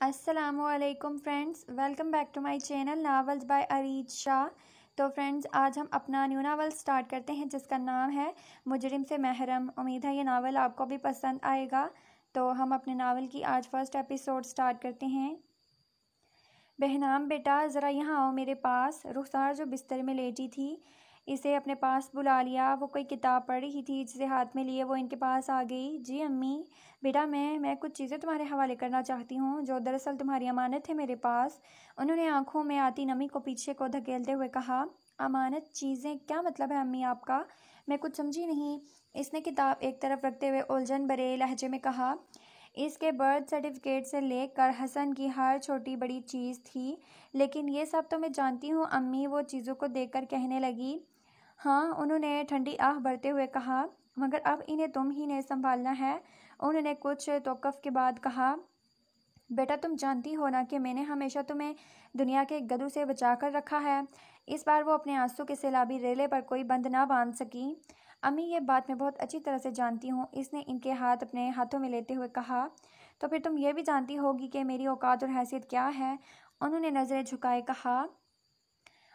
अस्सलामुअलैकुम friends, welcome back to my channel novels by Areej Shah. तो friends, आज हम अपना न्यू नावल स्टार्ट करते हैं जिसका नाम है मुजरिम से महरम। उम्मीद है ये नावल आपको भी पसंद आएगा। तो हम अपने नावल की आज फर्स्ट एपिसोड स्टार्ट करते हैं। बहनाम बेटा, ज़रा यहाँ आओ मेरे पास। रुखसार जो बिस्तर में लेटी थी, इसे अपने पास बुला लिया। वो कोई किताब पढ़ रही थी जिसे हाथ में लिए वो इनके पास आ गई। जी अम्मी। बेटा, मैं कुछ चीज़ें तुम्हारे हवाले करना चाहती हूँ जो दरअसल तुम्हारी अमानत है मेरे पास। उन्होंने आंखों में आती नमी को पीछे को धकेलते हुए कहा। अमानत चीज़ें? क्या मतलब है अम्मी आपका? मैं कुछ समझी नहीं। इसने किताब एक तरफ रखते हुए उलझन भरे लहजे में कहा। इसके बर्थ सर्टिफिकेट से लेकर हसन की हर छोटी बड़ी चीज़ थी। लेकिन ये सब तो मैं जानती हूँ अम्मी, वो चीज़ों को देखकर कहने लगी। हाँ, उन्होंने ठंडी आह भरते हुए कहा, मगर अब इन्हें तुम ही ने संभालना है। उन्होंने कुछ तौक़ुफ़ के बाद कहा। बेटा, तुम जानती हो ना कि मैंने हमेशा तुम्हें दुनिया के गधों से बचा कर रखा है। इस बार वो अपने आंसू के सैलाबी रेले पर कोई बंद ना बांध सकी। अम्मी, ये बात मैं बहुत अच्छी तरह से जानती हूँ, इसने इनके हाथ अपने हाथों में लेते हुए कहा। तो फिर तुम ये भी जानती होगी कि मेरी औकात और हैसियत क्या है। उन्होंने नज़रें झुकाए कहा।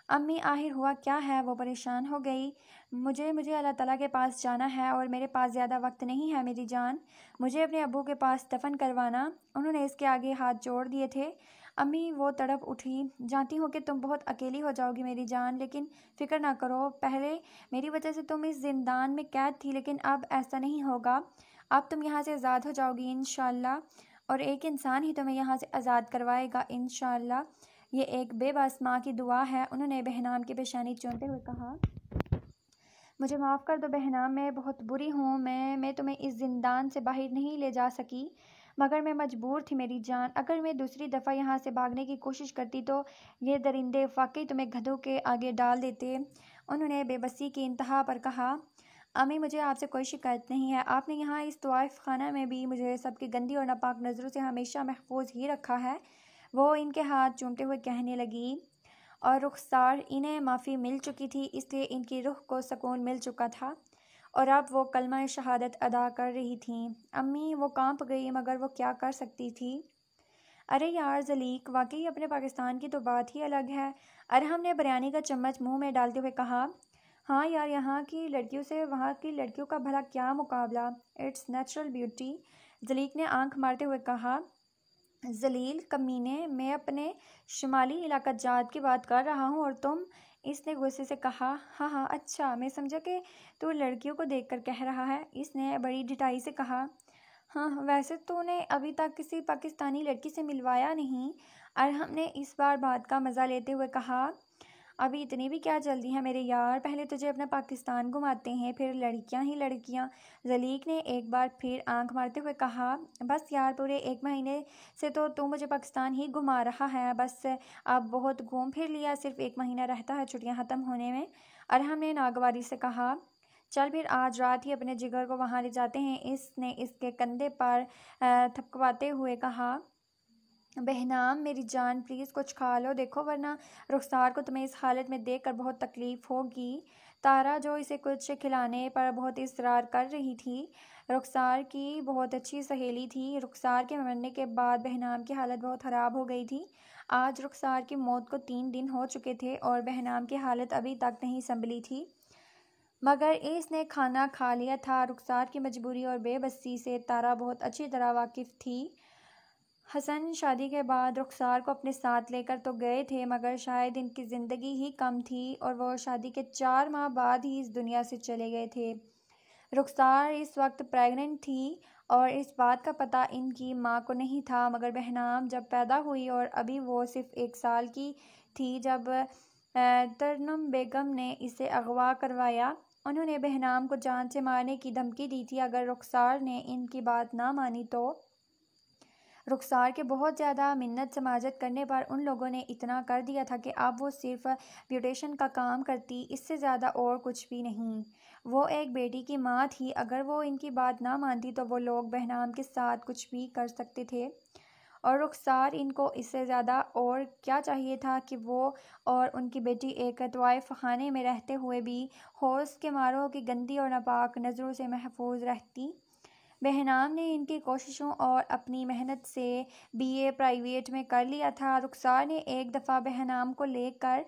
अम्मी, आखिर हुआ क्या है? वो परेशान हो गई। मुझे मुझे अल्लाह ताला के पास जाना है और मेरे पास ज़्यादा वक्त नहीं है मेरी जान। मुझे अपने अब्बू के पास दफन करवाना। उन्होंने इसके आगे हाथ जोड़ दिए थे। अम्मी, वो तड़प उठी। जानती हूँ कि तुम बहुत अकेली हो जाओगी मेरी जान, लेकिन फ़िक्र ना करो। पहले मेरी वजह से तुम इस ज़िंदान में कैद थी, लेकिन अब ऐसा नहीं होगा। अब तुम यहाँ से आज़ाद हो जाओगी इंशाअल्लाह, और एक इंसान ही तुम्हें यहाँ से आज़ाद करवाएगा इंशाअल्लाह। ये एक बेबस माँ की दुआ है। उन्होंने बहनाम की पेशानी चूमते हुए कहा। मुझे माफ़ कर दो बहनाम, मैं बहुत बुरी हूँ। मैं तुम्हें इस ज़िंदान से बाहर नहीं ले जा सकी, मगर मैं मजबूर थी मेरी जान। अगर मैं दूसरी दफ़ा यहाँ से भागने की कोशिश करती तो ये दरिंदे वाकई तुम्हें गधों के आगे डाल देते। उन्होंने बेबसी की इंतहा पर कहा। अम्मी, मुझे आपसे कोई शिकायत नहीं है। आपने यहाँ इस तवाइफ खाना में भी मुझे सबकी गंदी और नापाक नज़रों से हमेशा महफूज ही रखा है। वो इनके हाथ चूमते हुए कहने लगी। और रुखसार, इन्हें माफ़ी मिल चुकी थी, इसलिए इनकी रूह को सुकून मिल चुका था और अब वो कलमा शहादत अदा कर रही थीं। अम्मी, वो कांप गई, मगर वो क्या कर सकती थी। अरे यार ज़लीक, वाकई अपने पाकिस्तान की तो बात ही अलग है। अरहम ने बिरयानी का चम्मच मुंह में डालते हुए कहा। हाँ यार, यहाँ की लड़कियों से वहाँ की लड़कियों का भला क्या मुकाबला। It's natural beauty. ज़लीक ने आंख मारते हुए कहा। जलील कमीने, मैं अपने शुमाली इलाका जात की बात कर रहा हूँ और तुम। इसने गुस्से से कहा। हाँ हाँ, अच्छा, मैं समझा कि तू लड़कियों को देखकर कह रहा है। इसने बड़ी ढिठाई से कहा। हाँ, वैसे तूने अभी तक किसी पाकिस्तानी लड़की से मिलवाया नहीं। अरहम ने इस बार बात का मज़ा लेते हुए कहा। अभी इतनी भी क्या जल्दी है मेरे यार, पहले तुझे अपना पाकिस्तान घुमाते हैं, फिर लड़कियां ही लड़कियां। जलीक ने एक बार फिर आंख मारते हुए कहा। बस यार, पूरे 1 महीने से तो तू मुझे पाकिस्तान ही घुमा रहा है। बस अब बहुत घूम फिर लिया, सिर्फ 1 महीना रहता है छुट्टियां ख़त्म होने में। अरहम ने नागवारी से कहा। चल फिर आज रात ही अपने जिगर को वहाँ ले जाते हैं, इसने इसके कंधे पर थपकवाते हुए कहा। बहनाम मेरी जान, प्लीज़ कुछ खा लो, देखो वरना रुखसार को तुम्हें इस हालत में देखकर बहुत तकलीफ़ होगी। तारा, जो इसे कुछ खिलाने पर बहुत इसरार कर रही थी, रुखसार की बहुत अच्छी सहेली थी। रुखसार के मरने के बाद बहनाम की हालत बहुत ख़राब हो गई थी। आज रुखसार की मौत को 3 दिन हो चुके थे और बहनाम की हालत अभी तक नहीं संभली थी, मगर इसने खाना खा लिया था। रुखसार की मजबूरी और बेबसी से तारा बहुत अच्छी तरह वाकिफ़ थी। हसन शादी के बाद रुखसार को अपने साथ लेकर तो गए थे, मगर शायद इनकी ज़िंदगी ही कम थी और वो शादी के 4 माह बाद ही इस दुनिया से चले गए थे। रुखसार इस वक्त प्रेग्नेंट थी और इस बात का पता इनकी माँ को नहीं था, मगर बहनाम जब पैदा हुई और अभी वो सिर्फ 1 साल की थी जब तरनम बेगम ने इसे अगवा करवाया। उन्होंने बहनाम को जान से मारने की धमकी दी थी अगर रुखसार ने इनकी बात ना मानी तो। रुखसार के बहुत ज़्यादा मिन्नत समाजत करने पर उन लोगों ने इतना कर दिया था कि अब वो सिर्फ ब्यूटेशन का काम करती, इससे ज़्यादा और कुछ भी नहीं। वो एक बेटी की माँ थी, अगर वो इनकी बात ना मानती तो वो लोग बहनाम के साथ कुछ भी कर सकते थे। और रुखसार इनको इससे ज़्यादा और क्या चाहिए था कि वो और उनकी बेटी एक तवाइफ खाने में रहते हुए भी हौस के मारों की गंदी और नापाक नज़रों से महफूज रहती। बहनाम ने इनकी कोशिशों और अपनी मेहनत से बीए प्राइवेट में कर लिया था। रुखसार ने एक दफ़ा बहनाम को लेकर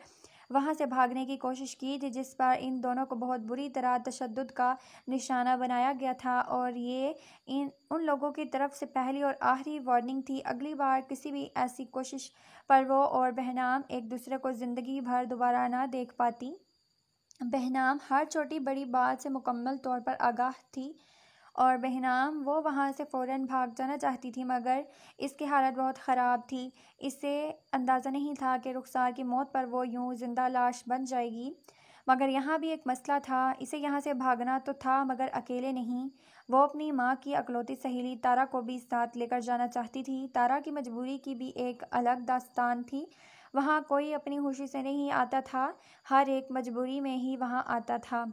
वहाँ से भागने की कोशिश की थी, जिस पर इन दोनों को बहुत बुरी तरह तशद्दुद का निशाना बनाया गया था, और ये उन लोगों की तरफ से पहली और आखिरी वार्निंग थी। अगली बार किसी भी ऐसी कोशिश पर वो और बहनाम एक दूसरे को ज़िंदगी भर दोबारा ना देख पाती। बहनाम हर छोटी बड़ी बात से मुकम्मल तौर पर आगाह थी और बहनाम वो वहाँ से फ़ौरन भाग जाना चाहती थी, मगर इसकी हालत बहुत ख़राब थी। इसे अंदाज़ा नहीं था कि रुखसार की मौत पर वो यूं जिंदा लाश बन जाएगी। मगर यहाँ भी एक मसला था, इसे यहाँ से भागना तो था मगर अकेले नहीं। वो अपनी माँ की अकलौती सहेली तारा को भी साथ लेकर जाना चाहती थी। तारा की मजबूरी की भी एक अलग दास्तान थी। वहाँ कोई अपनी खुशी से नहीं आता था, हर एक मजबूरी में ही वहाँ आता था।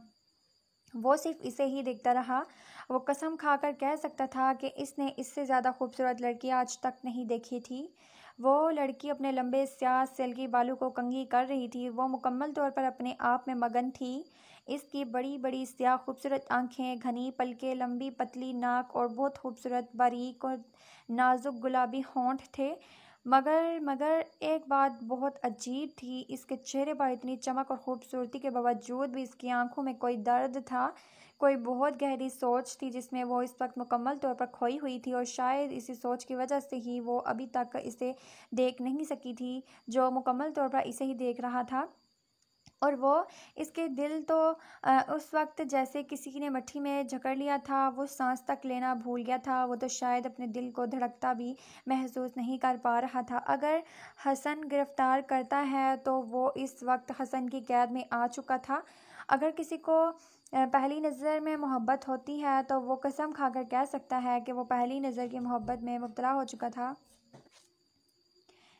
वो सिर्फ इसे ही देखता रहा। वो कसम खाकर कह सकता था कि इसने इससे ज़्यादा खूबसूरत लड़की आज तक नहीं देखी थी। वो लड़की अपने लंबे स्याह सिल्की बालों को कंघी कर रही थी। वो मुकम्मल तौर पर अपने आप में मगन थी। इसकी बड़ी बड़ी स्याह खूबसूरत आंखें, घनी पलकें, लंबी पतली नाक और बहुत खूबसूरत बारीक और नाजुक गुलाबी होंठ थे। मगर एक बात बहुत अजीब थी, इसके चेहरे पर इतनी चमक और खूबसूरती के बावजूद भी इसकी आंखों में कोई दर्द था, कोई बहुत गहरी सोच थी जिसमें वो इस वक्त मुकम्मल तौर पर खोई हुई थी, और शायद इसी सोच की वजह से ही वो अभी तक इसे देख नहीं सकी थी जो मुकम्मल तौर पर इसे ही देख रहा था। और वो इसके दिल तो उस वक्त जैसे किसी ने मट्ठी में जकड़ लिया था। वो सांस तक लेना भूल गया था। वो तो शायद अपने दिल को धड़कता भी महसूस नहीं कर पा रहा था। अगर हसन गिरफ्तार करता है तो वो इस वक्त हसन की कैद में आ चुका था। अगर किसी को पहली नज़र में मोहब्बत होती है तो वो कसम खाकर कह सकता है कि वो पहली नज़र की मोहब्बत में मुब्तला हो चुका था।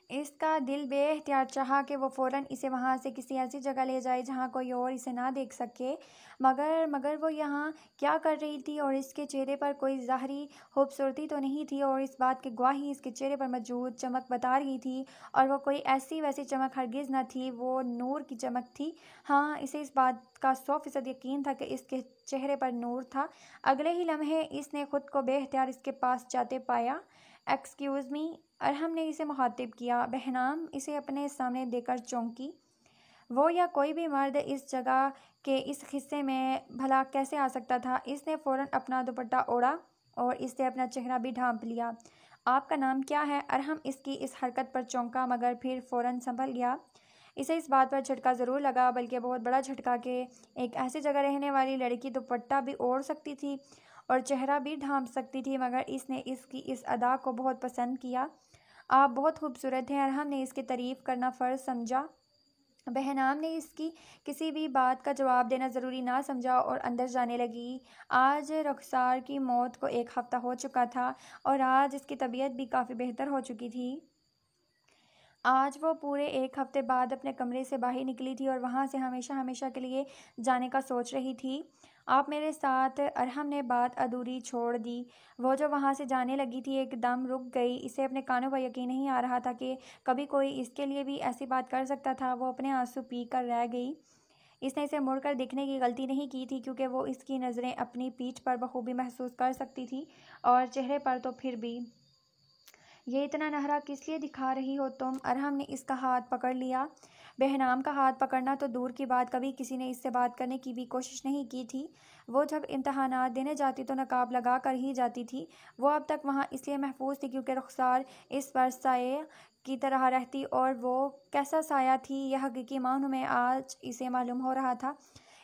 इसका दिल बेइख्तियार चाहा कि वो फ़ौरन इसे वहाँ से किसी ऐसी जगह ले जाए जहाँ कोई और इसे ना देख सके। मगर वो यहाँ क्या कर रही थी, और इसके चेहरे पर कोई ज़ाहरी खूबसूरती तो नहीं थी, और इस बात की गवाही इसके चेहरे पर मौजूद चमक बता रही थी, और वो कोई ऐसी वैसी चमक हरगिज़ न थी, वो नूर की चमक थी। हाँ, इसे इस बात का 100% यकीन था कि इसके चेहरे पर नूर था। अगले ही लम्हे इसने खुद को बेइख्तियार इसके पास जाते पाया। एक्सक्यूज़ मी, अरहम ने इसे मुखातिब किया। बहनाम इसे अपने सामने देकर चौंकी। वो या कोई भी मर्द इस जगह के इस हिस्से में भला कैसे आ सकता था। इसने फ़ौरन अपना दुपट्टा ओढ़ा और इससे अपना चेहरा भी ढांप लिया। आपका नाम क्या है? अरहम इसकी इस हरकत पर चौंका, मगर फिर फ़ौरन संभल गया। इसे इस बात पर झटका ज़रूर लगा, बल्कि बहुत बड़ा झटका, कि एक ऐसी जगह रहने वाली लड़की दुपट्टा भी ओढ़ सकती थी और चेहरा भी ढांप सकती थी। मगर इसने इसकी इस अदा को बहुत पसंद किया। आप बहुत खूबसूरत हैं। अरहम ने इसकी तारीफ़ करना फ़र्ज समझा। बहनाम ने इसकी किसी भी बात का जवाब देना ज़रूरी ना समझा और अंदर जाने लगी। आज रुखसार की मौत को 1 हफ़्ता हो चुका था और आज इसकी तबीयत भी काफ़ी बेहतर हो चुकी थी। आज वो पूरे 1 हफ़्ते बाद अपने कमरे से बाहर निकली थी और वहाँ से हमेशा हमेशा के लिए जाने का सोच रही थी। आप मेरे साथ? अरहम ने बात अधूरी छोड़ दी। वो जो वहाँ से जाने लगी थी एकदम रुक गई। इसे अपने कानों पर यकीन नहीं आ रहा था कि कभी कोई इसके लिए भी ऐसी बात कर सकता था। वो अपने आंसू पी कर रह गई। इसने इसे मुड़कर देखने की गलती नहीं की थी, क्योंकि वो इसकी नज़रें अपनी पीठ पर बखूबी महसूस कर सकती थी और चेहरे पर तो फिर भी। ये इतना नहरा किस लिए दिखा रही हो तुम? अरहम ने इसका हाथ पकड़ लिया। बहनाम का हाथ पकड़ना तो दूर की बात, कभी किसी ने इससे बात करने की भी कोशिश नहीं की थी। वो जब इम्तहानात देने जाती तो नकाब लगा कर ही जाती थी। वो अब तक वहाँ इसलिए महफूज थी क्योंकि रुखसार इस पर साये की तरह रहती, और वो कैसा साया थी यह हकीकी मानों में आज इसे मालूम हो रहा था।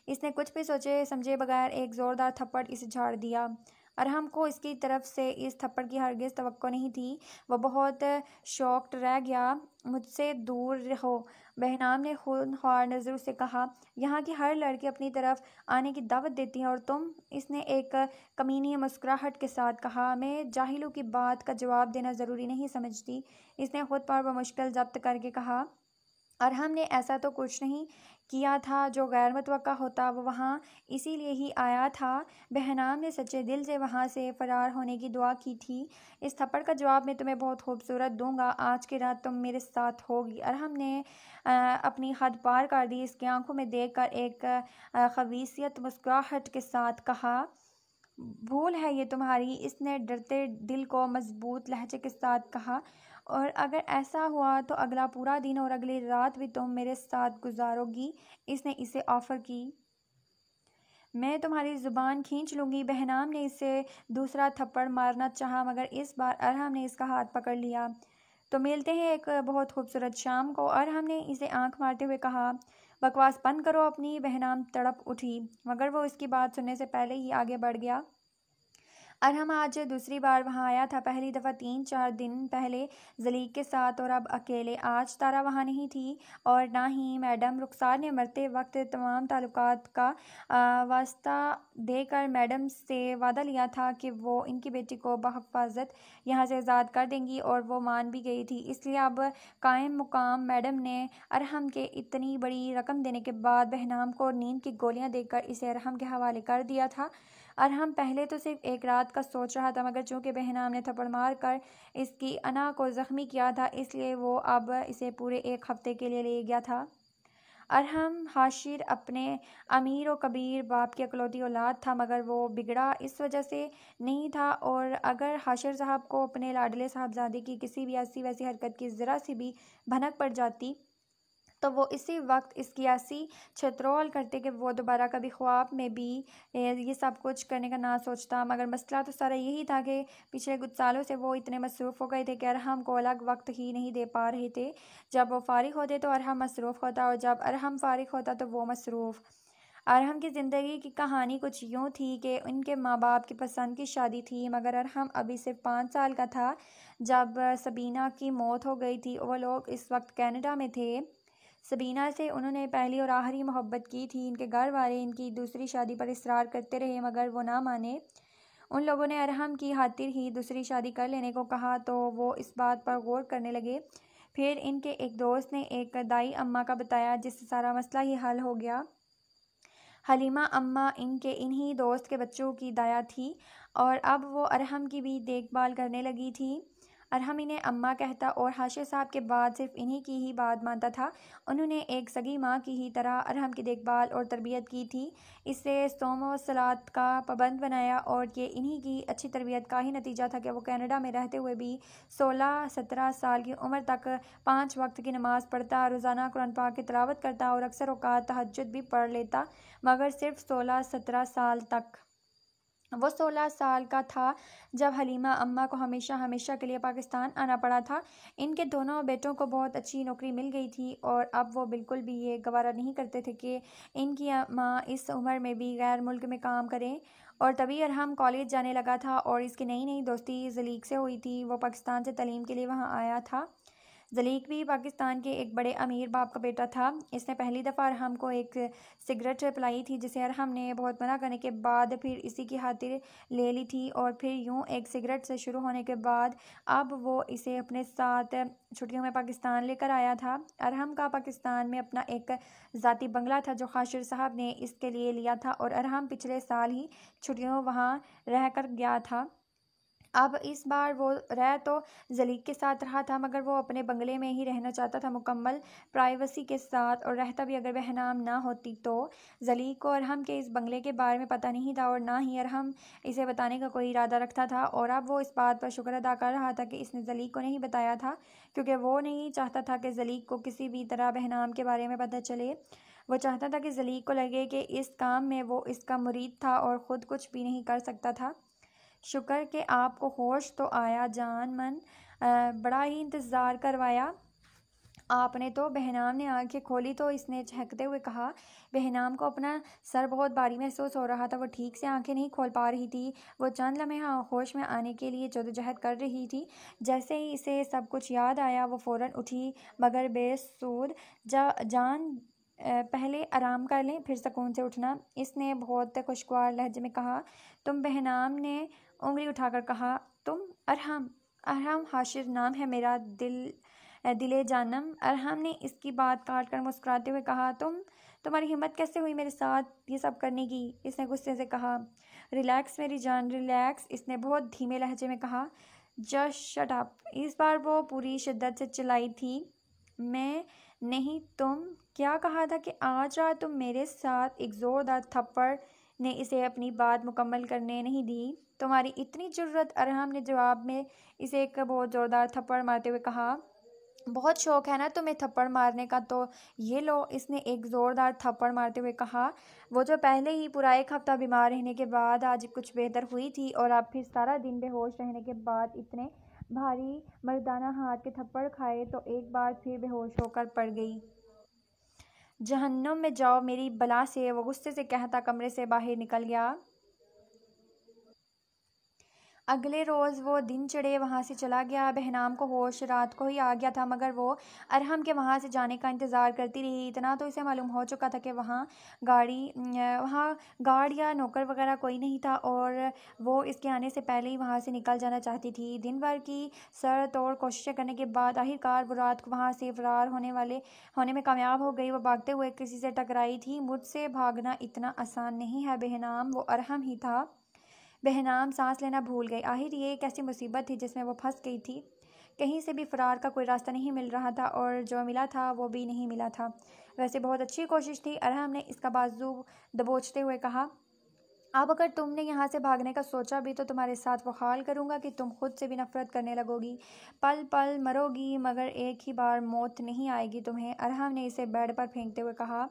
इसने कुछ भी सोचे समझे बगैर एक ज़ोरदार थप्पड़ इसे झाड़ दिया। अरहम को इसकी तरफ से इस थप्पड़ की हरगिज़ तवक्को नहीं थी। वह बहुत शॉक्ड रह गया। मुझसे दूर रहो, बहनाम ने खूनख्वार नज़रों से कहा। यहाँ की हर लड़की अपनी तरफ आने की दावत देती है और तुम? इसने एक कमीनी मुस्कुराहट के साथ कहा। मैं जाहिलों की बात का जवाब देना ज़रूरी नहीं समझती, इसने खुद पर बमुश्किल जब्त करके कहा। अरहम ने ऐसा तो कुछ नहीं किया था जो गैर मुतवक्का होता। वो वहाँ इसीलिए ही आया था। बहनाम ने सच्चे दिल से वहाँ से फ़रार होने की दुआ की थी। इस थप्पड़ का जवाब मैं तुम्हें बहुत खूबसूरत दूंगा। आज की रात तुम मेरे साथ होगी। अरहम ने अपनी हद पार कर दी। इसकी आंखों में देखकर एक खबीसियत मुस्कुराहट के साथ कहा। भूल है ये तुम्हारी, इसने डरते दिल को मजबूत लहजे के साथ कहा। और अगर ऐसा हुआ तो अगला पूरा दिन और अगली रात भी तुम मेरे साथ गुजारोगी, इसने इसे ऑफर की। मैं तुम्हारी ज़ुबान खींच लूँगी। बहनाम ने इसे दूसरा थप्पड़ मारना चाहा, मगर इस बार अरहम ने इसका हाथ पकड़ लिया। तो मिलते हैं एक बहुत खूबसूरत शाम को, अरहम ने इसे आंख मारते हुए कहा। बकवास बंद करो अपनी। बहनाम तड़प उठी, मगर वो इसकी बात सुनने से पहले ही आगे बढ़ गया। अरहम आज दूसरी बार वहां आया था, पहली दफ़ा 3-4 दिन पहले जलीक के साथ, और अब अकेले। आज तारा वहां नहीं थी और ना ही मैडम। रुखसार ने मरते वक्त तमाम ताल्लुकात का वास्ता देकर मैडम से वादा लिया था कि वो इनकी बेटी को बहिफाजत यहाँ से आज़ाद कर देंगी, और वो मान भी गई थी। इसलिए अब कायम मुकाम मैडम ने अरहम के इतनी बड़ी रकम देने के बाद बहनाम को नींद की गोलियां देकर इसे अरहम के हवाले कर दिया था। अरहम पहले तो सिर्फ एक रात का सोच रहा था, मगर चूंकि बहनाम ने थप्पड़ मार कर इसकी अना को ज़ख्मी किया था, इसलिए वो अब इसे पूरे 1 हफ्ते के लिए ले गया था। अरहम हाशिर अपने अमीर व कबीर बाप की अकलौती औलाद था, मगर वो बिगड़ा इस वजह से नहीं था। और अगर हाशिर साहब को अपने लाडले साहबजादे की किसी भी ऐसी वैसी हरकत की ज़रा सी भी भनक पड़ जाती, तो वो इसी वक्त इसकी ऐसी छतरोल करते कि वो दोबारा कभी ख्वाब में भी ये सब कुछ करने का ना सोचता। मगर मसला तो सारा यही था कि पिछले कुछ सालों से वो इतने मसरूफ़ हो गए थे कि अरहम को अलग वक्त ही नहीं दे पा रहे थे। जब वो फारिग होते तो अरहम मसरूफ़ होता, और जब अरहम फारिग होता तो वो मसरूफ़। अरहम की ज़िंदगी की कहानी कुछ यूँ थी कि उनके माँ बाप की पसंद की शादी थी, मगर अरहम अभी सिर्फ 5 साल का था जब सबीना की मौत हो गई थी। वो लोग इस वक्त कनाडा में थे। सबीना से उन्होंने पहली और आखिरी मोहब्बत की थी। इनके घर वाले इनकी दूसरी शादी पर इसरार करते रहे, मगर वो ना माने। उन लोगों ने अरहम की खातिर ही दूसरी शादी कर लेने को कहा, तो वो इस बात पर गौर करने लगे। फिर इनके एक दोस्त ने एक दाई अम्मा का बताया, जिससे सारा मसला ही हल हो गया। हलीमा अम्मा इनके इन्हीं दोस्त के बच्चों की दाया थी, और अब वो अरहम की भी देखभाल करने लगी थी। अरहम इन्हें अम्मा कहता और हाशिर साहब के बाद सिर्फ इन्हीं की ही बात मानता था। उन्होंने एक सगी माँ की ही तरह अरहम की देखभाल और तरबियत की थी। इसे सोम व सलात का पाबंद बनाया, और ये इन्हीं की अच्छी तरबियत का ही नतीजा था कि वो कनाडा में रहते हुए भी 16-17 साल की उम्र तक 5 वक्त की नमाज़ पढ़ता, रोज़ाना कुरान पाक की तिलावत करता और अक्सर औक़ात तहज्जुद भी पढ़ लेता, मगर सिर्फ 16-17 साल तक। वो 16 साल का था जब हलीमा अम्मा को हमेशा के लिए पाकिस्तान आना पड़ा था। इनके दोनों बेटों को बहुत अच्छी नौकरी मिल गई थी, और अब वो बिल्कुल भी ये गवारा नहीं करते थे कि इनकी माँ इस उम्र में भी गैर मुल्क में काम करें। और तभी अरहम कॉलेज जाने लगा था, और इसकी नई नई दोस्ती जलीक से हुई थी। वो पाकिस्तान से तालीम के लिए वहाँ आया था। जलीक भी पाकिस्तान के एक बड़े अमीर बाप का बेटा था। इसने पहली दफ़ा अरहम को एक सिगरेट पिलाई थी, जिसे अरहम ने बहुत मना करने के बाद फिर इसी की खातिर ले ली थी। और फिर यूं एक सिगरेट से शुरू होने के बाद अब वो इसे अपने साथ छुट्टियों में पाकिस्तान लेकर आया था। अरहम का पाकिस्तान में अपना एक ज़ाती बंगला था जो हाशिर साहब ने इसके लिए लिया था, और अरहम पिछले साल ही छुट्टियों वहाँ रह कर गया था। अब इस बार वो रह तो जलीक के साथ रहा था, मगर वो अपने बंगले में ही रहना चाहता था, मुकम्मल प्राइवेसी के साथ। और रहता भी अगर बहनाम ना होती तो। जलीक को अरहम के इस बंगले के बारे में पता नहीं था, और ना ही अरहम इसे बताने का कोई इरादा रखता था। और अब वो इस बात पर शुक्र अदा कर रहा था कि इसने जलीक को नहीं बताया था, क्योंकि वो नहीं चाहता था कि जलीक को किसी भी तरह बहनाम के बारे में पता चले। वो चाहता था कि जलीक को लगे कि इस काम में वो इसका मुरीद था और ख़ुद कुछ भी नहीं कर सकता था। शुक्र कि आपको होश तो आया जान मन, बड़ा ही इंतज़ार करवाया आपने तो। बहनाम ने आंखें खोली तो इसने चहकते हुए कहा। बहनाम को अपना सर बहुत भारी महसूस हो रहा था। वो ठीक से आंखें नहीं खोल पा रही थी। वो चंद लम्हे होश में आने के लिए जद्दोजहद कर रही थी। जैसे ही इसे सब कुछ याद आया वो फ़ौरन उठी, मगर बेसूद। जान पहले आराम कर लें, फिर सुकून से उठना, इसने बहुत खुशगवार लहजे में कहा। तुम? बहनाम ने उंगली उठाकर कहा। तुम? अरहम। अरहम हाशिर नाम है मेरा, दिले जानम। अरहम ने इसकी बात काट कर मुस्कुराते हुए कहा। तुम्हारी हिम्मत कैसे हुई मेरे साथ ये सब करने की? इसने गुस्से से कहा। रिलैक्स मेरी जान, रिलैक्स, इसने बहुत धीमे लहजे में कहा। Just shut up. इस बार वो पूरी शिद्दत से चिल्लाई थी। मैं नहीं, तुम। क्या कहा था कि आज रात तुम मेरे साथ? एक ज़ोरदार थप्पड़ ने इसे अपनी बात मुकम्मल करने नहीं दी। तुम्हारी इतनी जुर्रत, अरहम ने जवाब में इसे एक बहुत ज़ोरदार थप्पड़ मारते हुए कहा। बहुत शौक है ना तुम्हें थप्पड़ मारने का, तो ये लो, इसने एक ज़ोरदार थप्पड़ मारते हुए कहा। वो जो पहले ही पूरा एक हफ्ता बीमार रहने के बाद आज कुछ बेहतर हुई थी और अब फिर सारा दिन बेहोश रहने के बाद इतने भारी मर्दाना हाथ के थप्पड़ खाए तो एक बार फिर बेहोश होकर पड़ गई। जहन्नुम में जाओ मेरी बला से, वो गुस्से से कहता कमरे से बाहर निकल गया। अगले रोज़ वो दिन चढ़े वहाँ से चला गया। बहनाम को होश रात को ही आ गया था, मगर वो अरहम के वहाँ से जाने का इंतज़ार करती रही। इतना तो इसे मालूम हो चुका था कि वहाँ गार्ड या नौकर वगैरह कोई नहीं था और वो इसके आने से पहले ही वहाँ से निकल जाना चाहती थी। दिन भर की सर तोड़ कोशिशें करने के बाद आखिरकार वो रात को वहाँ से फरार होने में कामयाब हो गई। वो भागते हुए किसी से टकराई थी। मुझसे भागना इतना आसान नहीं है बहनाम, वो अरहम ही था। बहनाम सांस लेना भूल गई। आखिर ये एक ऐसी मुसीबत थी जिसमें वो फंस गई थी। कहीं से भी फरार का कोई रास्ता नहीं मिल रहा था और जो मिला था वो भी नहीं मिला था। वैसे बहुत अच्छी कोशिश थी, अरहम ने इसका बाजू दबोचते हुए कहा। अब अगर तुमने यहाँ से भागने का सोचा भी तो तुम्हारे साथ वो हाल करूँगा कि तुम खुद से भी नफरत करने लगोगी। पल पल मरोगी, मगर एक ही बार मौत नहीं आएगी तुम्हें, अरहम ने इसे बेड पर फेंकते हुए कहा।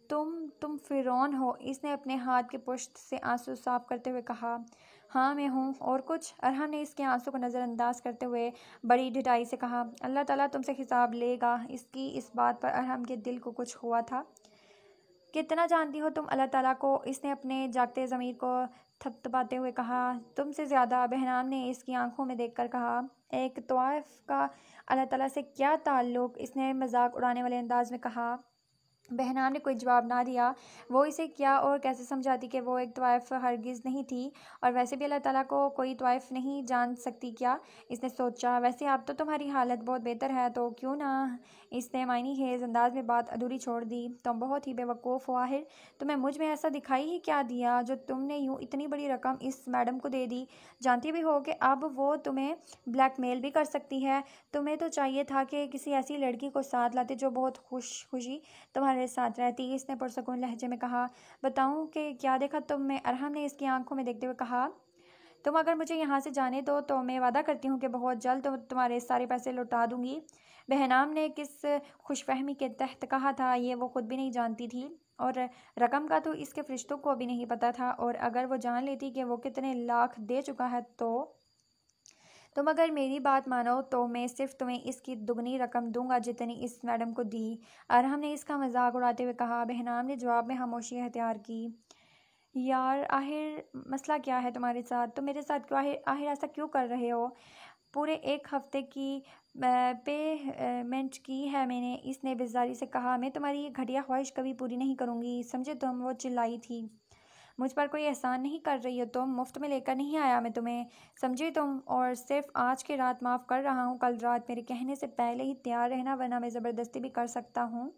तुम फिरौन हो, इसने अपने हाथ के पुश्त से आंसू साफ करते हुए कहा। हाँ मैं हूँ, और कुछ, अरहम ने इसके आंसू को नज़रअंदाज करते हुए बड़ी ढिठाई से कहा। अल्लाह ताला तुमसे हिसाब लेगा। इसकी इस बात पर अरहम के दिल को कुछ हुआ था। कितना जानती हो तुम अल्लाह ताला को, इसने अपने जागते ज़मीर को थपथपाते हुए कहा। तुमसे ज़्यादा, बहनाम ने इसकी आंखों में देखकर कहा। एक तवाइफ का अल्लाह ताला से क्या ताल्लुक़, इसने मजाक उड़ाने वाले अंदाज में कहा। बहनाम ने कोई जवाब ना दिया। वो इसे क्या और कैसे समझाती कि वो एक तवाइफ हरगिज़ नहीं थी, और वैसे भी अल्लाह ताला को कोई तवाइफ नहीं जान सकती क्या, इसने सोचा। वैसे अब तो तुम्हारी हालत बहुत बेहतर है, तो क्यों ना, इसने मायनी हेज़ अंदाज में बात अधूरी छोड़ दी। तुम बहुत ही बेवकूफ़ हो, आहिर तुम्हें मुझ में ऐसा दिखाई ही क्या दिया जो तुमने यूँ इतनी बड़ी रकम इस मैडम को दे दी। जानती भी हो कि अब वो तुम्हें ब्लैकमेल भी कर सकती है। तुम्हें तो चाहिए था कि किसी ऐसी लड़की को साथ लाते जो बहुत खुशी तुम्हारे साथ रहती, इसने पुरसकून लहजे में कहा। बताऊं कि क्या देखा तुम में, अरहम ने इसकी आंखों में देखते हुए कहा। तुम अगर मुझे यहाँ से जाने दो तो मैं वादा करती हूँ कि बहुत जल्द तुम्हारे सारे पैसे लौटा दूंगी। बहनाम ने किस खुशफहमी के तहत कहा था ये वो खुद भी नहीं जानती थी, और रकम का तो इसके फरिश्तों को भी नहीं पता था, और अगर वो जान लेती कि वो कितने लाख दे चुका है तो तुम अगर मेरी बात मानो तो मैं सिर्फ तुम्हें इसकी दुगनी रकम दूंगा जितनी इस मैडम को दी, अरहम ने इसका मजाक उड़ाते हुए कहा। बहनाम ने जवाब में खामोशी अख्तियार की। यार आखिर मसला क्या है तुम्हारे साथ, तुम मेरे साथ क्यों आखिर ऐसा क्यों कर रहे हो। पूरे एक हफ्ते की पेमेंट की है मैंने, इसने बेजारी से कहा। मैं तुम्हारी ये घटिया ख्वाहिश कभी पूरी नहीं करूँगी, समझे तुम, वो चिल्लाई थी। मुझ पर कोई एहसान नहीं कर रही हो तुम, मुफ्त में लेकर नहीं आया मैं तुम्हें, समझे तुम, और सिर्फ आज की रात माफ़ कर रहा हूँ, कल रात मेरे कहने से पहले ही तैयार रहना, वरना मैं ज़बरदस्ती भी कर सकता हूँ,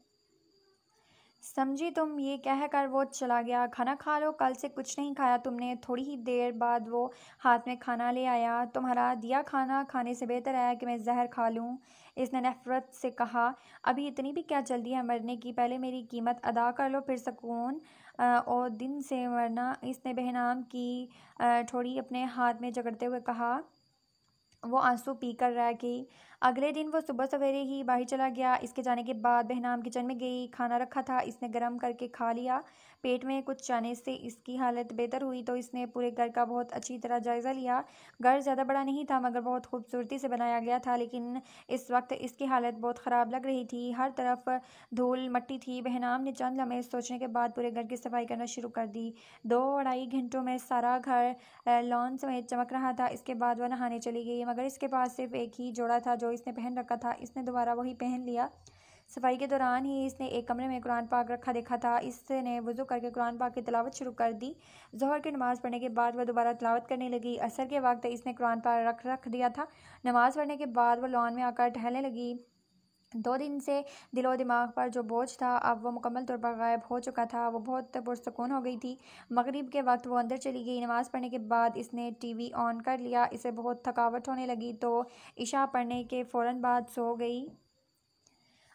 समझी तुम। ये कहकर वो चला गया। खाना खा लो, कल से कुछ नहीं खाया तुमने। थोड़ी ही देर बाद वो हाथ में खाना ले आया। तुम्हारा दिया खाना खाने से बेहतर है कि मैं जहर खा लूँ, इसने नफरत से कहा। अभी इतनी भी क्या जल्दी है मरने की, पहले मेरी कीमत अदा कर लो फिर सुकून और दिन से मरना, इसने बहनाम की ठोड़ी अपने हाथ में जकड़ते हुए कहा। वो आंसू पीकर रह गई। अगले दिन वो सुबह सवेरे ही बाहर चला गया। इसके जाने के बाद बहनाम किचन में गई। खाना रखा था, इसने गर्म करके खा लिया। पेट में कुछ जाने से इसकी हालत बेहतर हुई तो इसने पूरे घर का बहुत अच्छी तरह जायज़ा लिया। घर ज़्यादा बड़ा नहीं था मगर बहुत खूबसूरती से बनाया गया था, लेकिन इस वक्त इसकी हालत बहुत ख़राब लग रही थी। हर तरफ धूल मट्टी थी। बहनाम ने चंद लम्हे सोचने के बाद पूरे घर की सफाई करना शुरू कर दी। 2-2.5 घंटों में सारा घर लॉन समेत चमक रहा था। इसके बाद वह नहाने चली गई, मगर इसके पास सिर्फ एक ही जोड़ा था जो इसने पहन रखा था। इसने दोबारा वही पहन लिया। सफाई के दौरान ही इसने एक कमरे में कुरान पाक रखा देखा था। इसने वज़ू करके कुरान पाक की तिलावत शुरू कर दी। ज़ोहर की नमाज़ पढ़ने के बाद वह दोबारा तिलावत करने लगी। असर के वक्त इसने कुरान पाक रख दिया था। नमाज़ पढ़ने के बाद वह लॉन में आकर टहलने लगी। 2 दिन से दिलो दिमाग पर जो बोझ था अब वो मुकम्मल तौर पर गायब हो चुका था। वो बहुत पुरसकून हो गई थी। मगरिब के वक्त वो अंदर चली गई। नमाज़ पढ़ने के बाद इसने टीवी ऑन कर लिया। इसे बहुत थकावट होने लगी तो इशा पढ़ने के फ़ौरन बाद सो गई।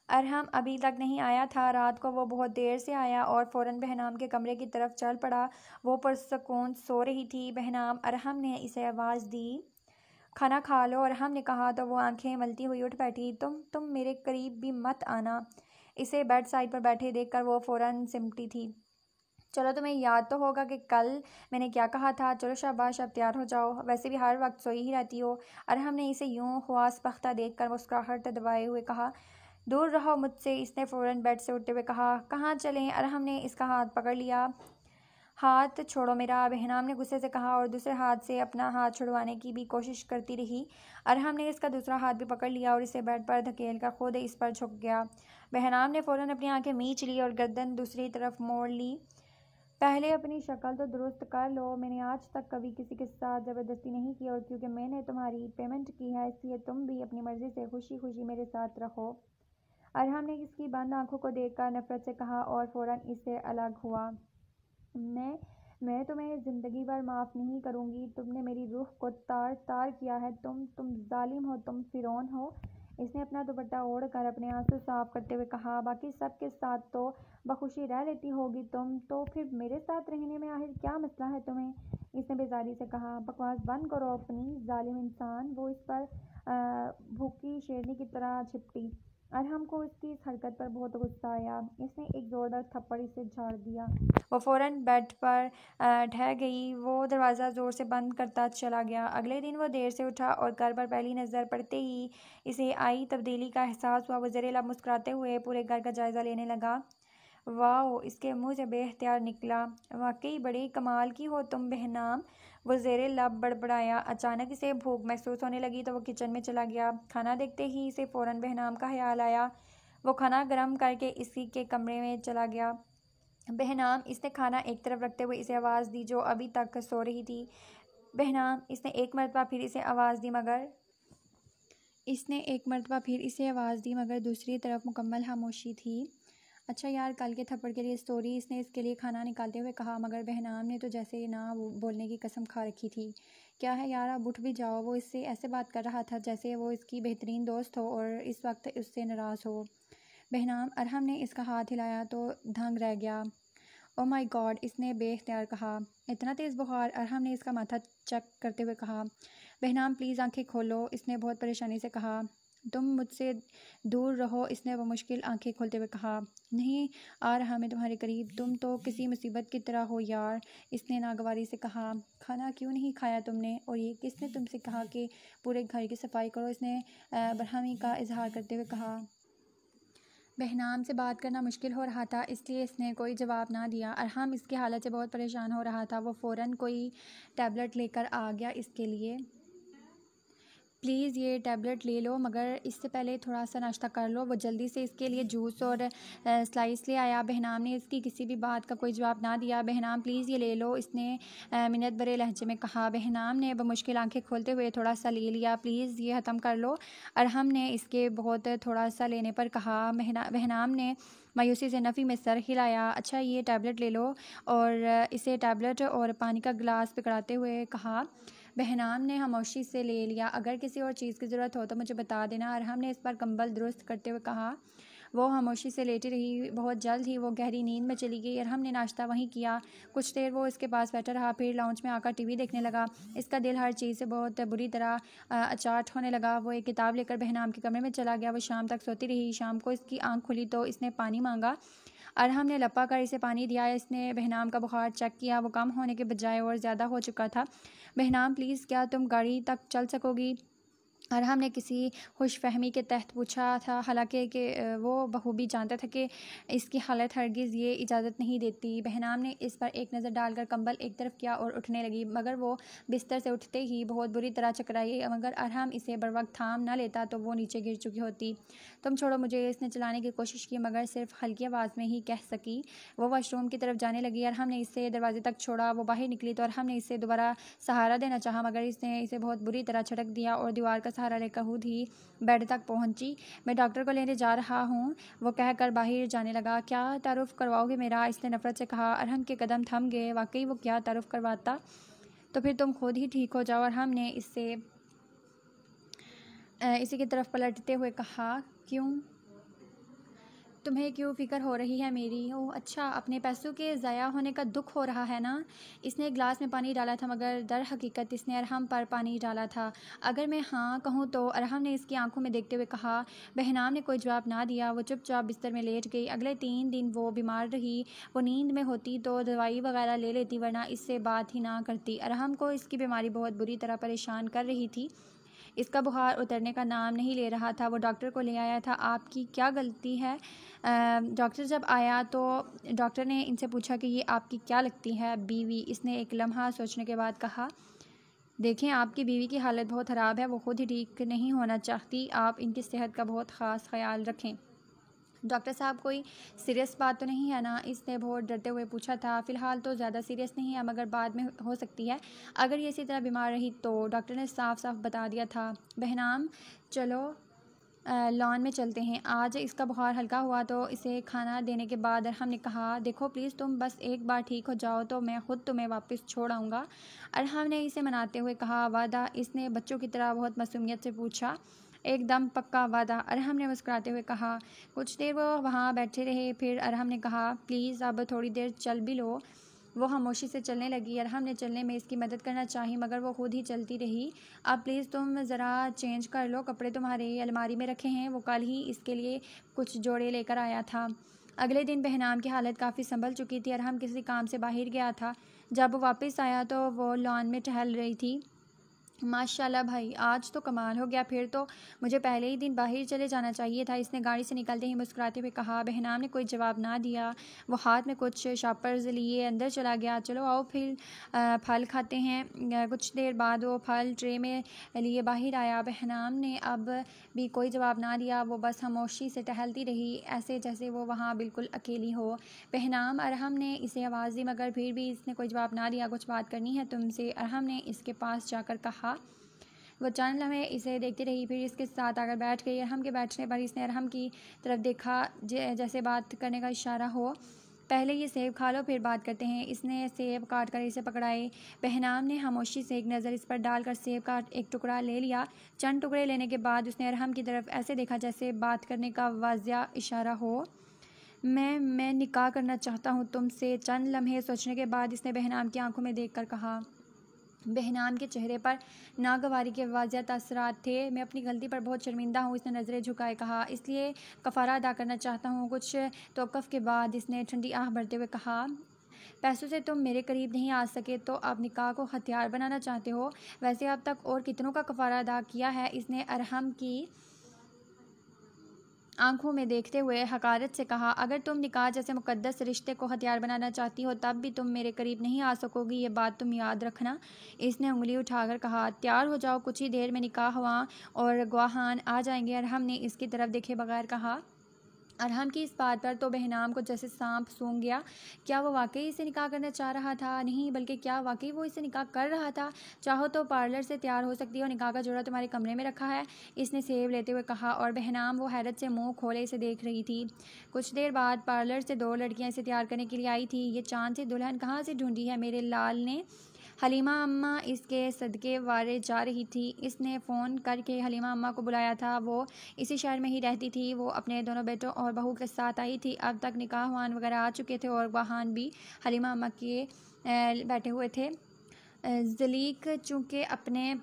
अरहम अभी तक नहीं आया था। रात को वो बहुत देर से आया और फ़ौरन बहनाम के कमरे की तरफ चल पड़ा। वो पुरसकून सो रही थी। बहनाम अरहम ने इसे आवाज़ दी, खाना खा लो। अरहम ने कहा तो वो आंखें मलती हुई उठ बैठी। तुम मेरे करीब भी मत आना। इसे बेड साइड पर बैठे देखकर वो फ़ौरन सिमटी थी। चलो, तुम्हें याद तो होगा कि कल मैंने क्या कहा था। चलो शाबाश, अब तैयार हो जाओ, वैसे भी हर वक्त सोई ही रहती हो। अरहम ने इसे यूं ख्वास बख्ता देखकर मुस्कुराहट दबाए हुए कहा, दूर रहो मुझसे। इसने फ़ौरन बेड से उठते हुए कहा, कहाँ चलें? अरहम ने इसका हाथ पकड़ लिया। हाथ छोड़ो मेरा, बहनाम ने गुस्से से कहा और दूसरे हाथ से अपना हाथ छुड़वाने की भी कोशिश करती रही। अरहम ने इसका दूसरा हाथ भी पकड़ लिया और इसे बेड पर धकेल कर खुद इस पर झुक गया। बहनाम ने फ़ौरन अपनी आंखें मींच ली और गर्दन दूसरी तरफ मोड़ ली। पहले अपनी शक्ल तो दुरुस्त कर लो। मैंने आज तक कभी किसी के साथ ज़बरदस्ती नहीं की और क्योंकि मैंने तुम्हारी पेमेंट की है इसलिए तुम भी अपनी मर्ज़ी से खुशी खुशी मेरे साथ रहो। अरहम ने इसकी बंद आंखों को देखकर नफरत से कहा और फ़ौरन इससे अलग हुआ। मैं तुम्हें ज़िंदगी भर माफ़ नहीं करूँगी। तुमने मेरी रूह को तार तार किया है। तुम जालिम हो, तुम फ़िरौन हो। इसने अपना दुपट्टा ओढ़कर अपने आंसू साफ करते हुए कहा, बाकी सब के साथ तो बखुशी रह लेती होगी तुम, तो फिर मेरे साथ रहने में आखिर क्या मसला है तुम्हें? इसने बेजारी से कहा, बकवास बंद करो अपनी, जालिम इंसान। वो इस पर भूखी शेरनी की तरह छिपटी। अरहम को इसकी इस हरकत पर बहुत गुस्सा आया। इसने एक ज़ोरदार थप्पड़ इसे झाड़ दिया। वो फ़ौरन बेड पर ढह गई। वो दरवाज़ा ज़ोर से बंद करता चला गया। अगले दिन वो देर से उठा और घर पर पहली नज़र पड़ते ही इसे आई तब्दीली का एहसास हुआ। वो ज़रे-लब मुस्कुराते हुए पूरे घर का जायज़ा लेने लगा। वाओ! इसके मुँह से बेख्तियार निकला, वाकई बड़े कमाल की हो तुम बहनाम। वो ज़ेरे-लब बड़बड़ाया। अचानक इसे भूख महसूस होने लगी तो वो किचन में चला गया। खाना देखते ही इसे फ़ौरन बहनाम का ख्याल आया। वो खाना गर्म करके इसी के कमरे में चला गया। बहनाम, इसने खाना एक तरफ रखते हुए इसे आवाज़ दी जो अभी तक सो रही थी। बहनाम, इसने एक मरतबा फिर इसे आवाज़ दी मगर दूसरी तरफ मुकम्मल खामोशी थी। अच्छा यार, कल के थप्पड़ के लिए सॉरी, इसने इसके लिए खाना निकालते हुए कहा, मगर बहनाम ने तो जैसे ना बोलने की कसम खा रखी थी। क्या है यार, अब उठ भी जाओ। वो इससे ऐसे बात कर रहा था जैसे वो इसकी बेहतरीन दोस्त हो और इस वक्त उससे नाराज़ हो। बहनाम, अरहम ने इसका हाथ हिलाया तो दंग रह गया। ओ माय गॉड, इसने बेख्तियार कहा। इतना तेज़ बुखार? अरहम ने इसका माथा चेक करते हुए कहा। बहनाम प्लीज़ आंखें खोलो, इसने बहुत परेशानी से कहा। तुम मुझसे दूर रहो, इसने बमुश्किल आंखें खोलते हुए कहा। नहीं आ रहा मैं तुम्हारे करीब, तुम तो किसी मुसीबत की तरह हो यार, इसने नागवारी से कहा। खाना क्यों नहीं खाया तुमने? और ये किसने तुमसे कहा कि पूरे घर की सफाई करो? इसने बरहमी का इजहार करते हुए कहा। बहनाम से बात करना मुश्किल हो रहा था इसलिए इसने कोई जवाब ना दिया। अरहम इसकी हालत से बहुत परेशान हो रहा था। वो फ़ौरन कोई टैबलेट लेकर आ गया इसके लिए। प्लीज़ ये टैबलेट ले लो, मगर इससे पहले थोड़ा सा नाश्ता कर लो। वो जल्दी से इसके लिए जूस और स्लाइस ले आया। बहनाम ने इसकी किसी भी बात का कोई जवाब ना दिया। बहनाम प्लीज़ ये ले लो, इसने मिन्नत भरे लहजे में कहा। बहनाम ने बमुश्किल आंखें खोलते हुए थोड़ा सा ले लिया। प्लीज़ ये ख़त्म कर लो, अरहम ने इसके बहुत थोड़ा सा लेने पर कहा। बहनाम ने मायूसी से नफ़ी में सर हिलाया। अच्छा ये टैबलेट ले लो, और इसे टैबलेट और पानी का गिलास पकड़ाते हुए कहा। बहनाम ने खामोशी से ले लिया। अगर किसी और चीज़ की ज़रूरत हो तो मुझे बता देना, अरहम ने इस पर कंबल दुरुस्त करते हुए कहा। वो खामोशी से लेटी रही। बहुत जल्द ही वो गहरी नींद में चली गई। अरहम ने नाश्ता वहीं किया। कुछ देर वो इसके पास बैठा रहा, फिर लाउंज में आकर टीवी देखने लगा। इसका दिल हर चीज़ से बहुत बुरी तरह अचाट होने लगा। वो एक किताब लेकर बहनाम के कमरे में चला गया। वो शाम तक सोती रही। शाम को इसकी आंख खुली तो इसने पानी मांगा। अरहम ने लपा कर इसे पानी दिया। इसने बहनाम का बुखार चेक किया। वो कम होने के बजाय और ज़्यादा हो चुका था। बहनाम प्लीज़, क्या तुम गाड़ी तक चल सकोगी? अरहम ने किसी खुशफहमी के तहत पूछा था, हालांकि वो बखूबी जानता था कि इसकी हालत हरगिज़ ये इजाज़त नहीं देती। बहनाम ने इस पर एक नज़र डालकर कंबल एक तरफ किया और उठने लगी, मगर वो बिस्तर से उठते ही बहुत बुरी तरह चकराई। मगर अरहम इसे बर वक्त थाम न लेता तो वो नीचे गिर चुकी होती। तुम छोड़ो मुझे, इसने चलाने की कोशिश की मगर सिर्फ हल्की आवाज़ में ही कह सकी। वो वॉशरूम की तरफ जाने लगी। अरहम ने इसे दरवाजे तक छोड़ा। वो बाहर निकली तो अरहम ने इसे दोबारा सहारा देना चाहा, मगर इसने इसे बहुत बुरी तरह झटक दिया और दीवार का सहारा लेकर खुद ही बेड तक पहुंची। मैं डॉक्टर को लेने जा रहा हूँ, वो कहकर बाहर जाने लगा। क्या तारुफ करवाओगे मेरा? इसने नफरत से कहा। अरहम के कदम थम गए। वाकई वो क्या तारुफ करवाता? तो फिर तुम खुद ही ठीक हो जाओ, अरहम ने इसी की तरफ पलटते हुए कहा। क्यों? तुम्हें क्यों फ़िक्र हो रही है मेरी? ओह अच्छा, अपने पैसों के ज़ाया होने का दुख हो रहा है ना? इसने गिलास में पानी डाला था मगर दर हकीकत इसने अरहम पर पानी डाला था। अगर मैं हाँ कहूँ तो? अरहम ने इसकी आंखों में देखते हुए कहा। बहनाम ने कोई जवाब ना दिया। वो चुपचाप बिस्तर में लेट गई। अगले 3 दिन वो बीमार रही। वो नींद में होती तो दवाई वगैरह ले लेती वरना इससे बात ही ना करती। अरहम को इसकी बीमारी बहुत बुरी तरह परेशान कर रही थी। इसका बुखार उतरने का नाम नहीं ले रहा था। वो डॉक्टर को ले आया था। आपकी क्या गलती है? डॉक्टर जब आया तो डॉक्टर ने इनसे पूछा कि ये आपकी क्या लगती है? बीवी। इसने एक लम्हा सोचने के बाद कहा, देखें आपकी बीवी की हालत बहुत ख़राब है। वो खुद ही ठीक नहीं होना चाहती। आप इनकी सेहत का बहुत ख़ास ख्याल रखें। डॉक्टर साहब कोई सीरियस बात तो नहीं है ना? इसने बहुत डरते हुए पूछा था। फ़िलहाल तो ज़्यादा सीरियस नहीं है मगर बाद में हो सकती है अगर ये इसी तरह बीमार रही तो। डॉक्टर ने साफ साफ बता दिया था। बहनाम चलो लॉन में चलते हैं। आज इसका बुखार हल्का हुआ तो इसे खाना देने के बाद अरहम ने कहा, देखो प्लीज़ तुम बस एक बार ठीक हो जाओ तो मैं ख़ुद तुम्हें वापस छोड़ आऊँगा। अरहम ने इसे मनाते हुए कहा, वादा? इसने बच्चों की तरह बहुत मासूमियत से पूछा। एकदम पक्का वादा, अरहम ने मुस्कुराते हुए कहा। कुछ देर वो वहाँ बैठे रहे। फिर अरहम ने कहा, प्लीज़ अब थोड़ी देर चल भी लो। वो खामोशी से चलने लगी। अरहम ने चलने में इसकी मदद करना चाही मगर वो खुद ही चलती रही। अब प्लीज़ तुम ज़रा चेंज कर लो, कपड़े तुम्हारे अलमारी में रखे हैं। वो कल ही इसके लिए कुछ जोड़े लेकर आया था। अगले दिन बहनाम की हालत काफ़ी संभल चुकी थी। अरहम किसी काम से बाहर गया था। जब वो वापस आया तो वो लॉन में टहल रही थी। माशाल्लाह भाई, आज तो कमाल हो गया। फिर तो मुझे पहले ही दिन बाहर चले जाना चाहिए था। इसने गाड़ी से निकलते ही मुस्कुराते हुए कहा। बहनाम ने कोई जवाब ना दिया। वो हाथ में कुछ शॉपर्स लिए अंदर चला गया। चलो आओ फिर फल खाते हैं। कुछ देर बाद वो फल ट्रे में लिए बाहर आया। बहनाम ने अब भी कोई जवाब ना दिया। वो बस खामोशी से टहलती रही, ऐसे जैसे वो वहाँ बिल्कुल अकेली हो। बहनाम, अरहम ने इसे आवाज़ दी मगर फिर भी इसने कोई जवाब ना दिया। कुछ बात करनी है तुमसे, अरहम ने इसके पास जाकर कहा। वो चंद लम्हे इसे देखती रही फिर इसके साथ आकर बैठ गई। अरहम के बैठने पर इसने अरहम की तरफ देखा जैसे बात करने का इशारा हो। पहले ये सेब खा लो फिर बात करते हैं। इसने सेब काट कर इसे पकड़ाए। बहनाम ने खामोशी से एक नज़र इस पर डालकर सेब का एक टुकड़ा ले लिया। चंद टुकड़े लेने के बाद उसने अरहम की तरफ ऐसे देखा जैसे बात करने का वाज़िया इशारा हो। मैं निकाह करना चाहता हूँ तुमसे। चंद लम्हे सोचने के बाद इसने बहनाम की आंखों में देखकर कहा। बहनाम के चेहरे पर नागवारी के वाज़िया तासरात थे। मैं अपनी गलती पर बहुत शर्मिंदा हूँ, इसने नज़रें झुकाए कहा। इसलिए कफ़ारा अदा करना चाहता हूँ। कुछ तौक़ुफ़ के बाद इसने ठंडी आह भरते हुए कहा, पैसों से तुम मेरे करीब नहीं आ सके तो अब निकाह को हथियार बनाना चाहते हो? वैसे अब तक और कितनों का कफ़ारा अदा किया है? इसने अरहम की आंखों में देखते हुए हकारत से कहा, अगर तुम निकाह जैसे मुक़द्दस रिश्ते को हथियार बनाना चाहती हो तब भी तुम मेरे करीब नहीं आ सकोगी, ये बात तुम याद रखना। इसने उंगली उठाकर कहा, तैयार हो जाओ, कुछ ही देर में निकाह हुआ और गवाहान आ जाएंगे। अरहम ने इसकी तरफ देखे बगैर कहा। अरहम की इस बात पर तो बहनाम को जैसे सांप सूंघ गया। क्या वो वाकई इसे निकाह करना चाह रहा था? नहीं, बल्कि क्या वाकई वो इसे निकाह कर रहा था? चाहो तो पार्लर से तैयार हो सकती हो, निकाह का जोड़ा तुम्हारे कमरे में रखा है, इसने सेब लेते हुए कहा। और बहनाम वो हैरत से मुंह खोले इसे देख रही थी। कुछ देर बाद पार्लर से 2 लड़कियां इसे तैयार करने के लिए आई थी। ये चांद सी दुल्हन कहाँ से ढूंढी है मेरे लाल ने? हलीमा अम्मा इसके सदके वारे जा रही थी। इसने फ़ोन करके हलीमा अम्मा को बुलाया था। वो इसी शहर में ही रहती थी। वो अपने दोनों बेटों और बहू के साथ आई थी। अब तक निकाह वान वगैरह आ चुके थे और वाहन भी हलीमा अम्मा के बैठे हुए थे। ज़लीक चूँकि अपने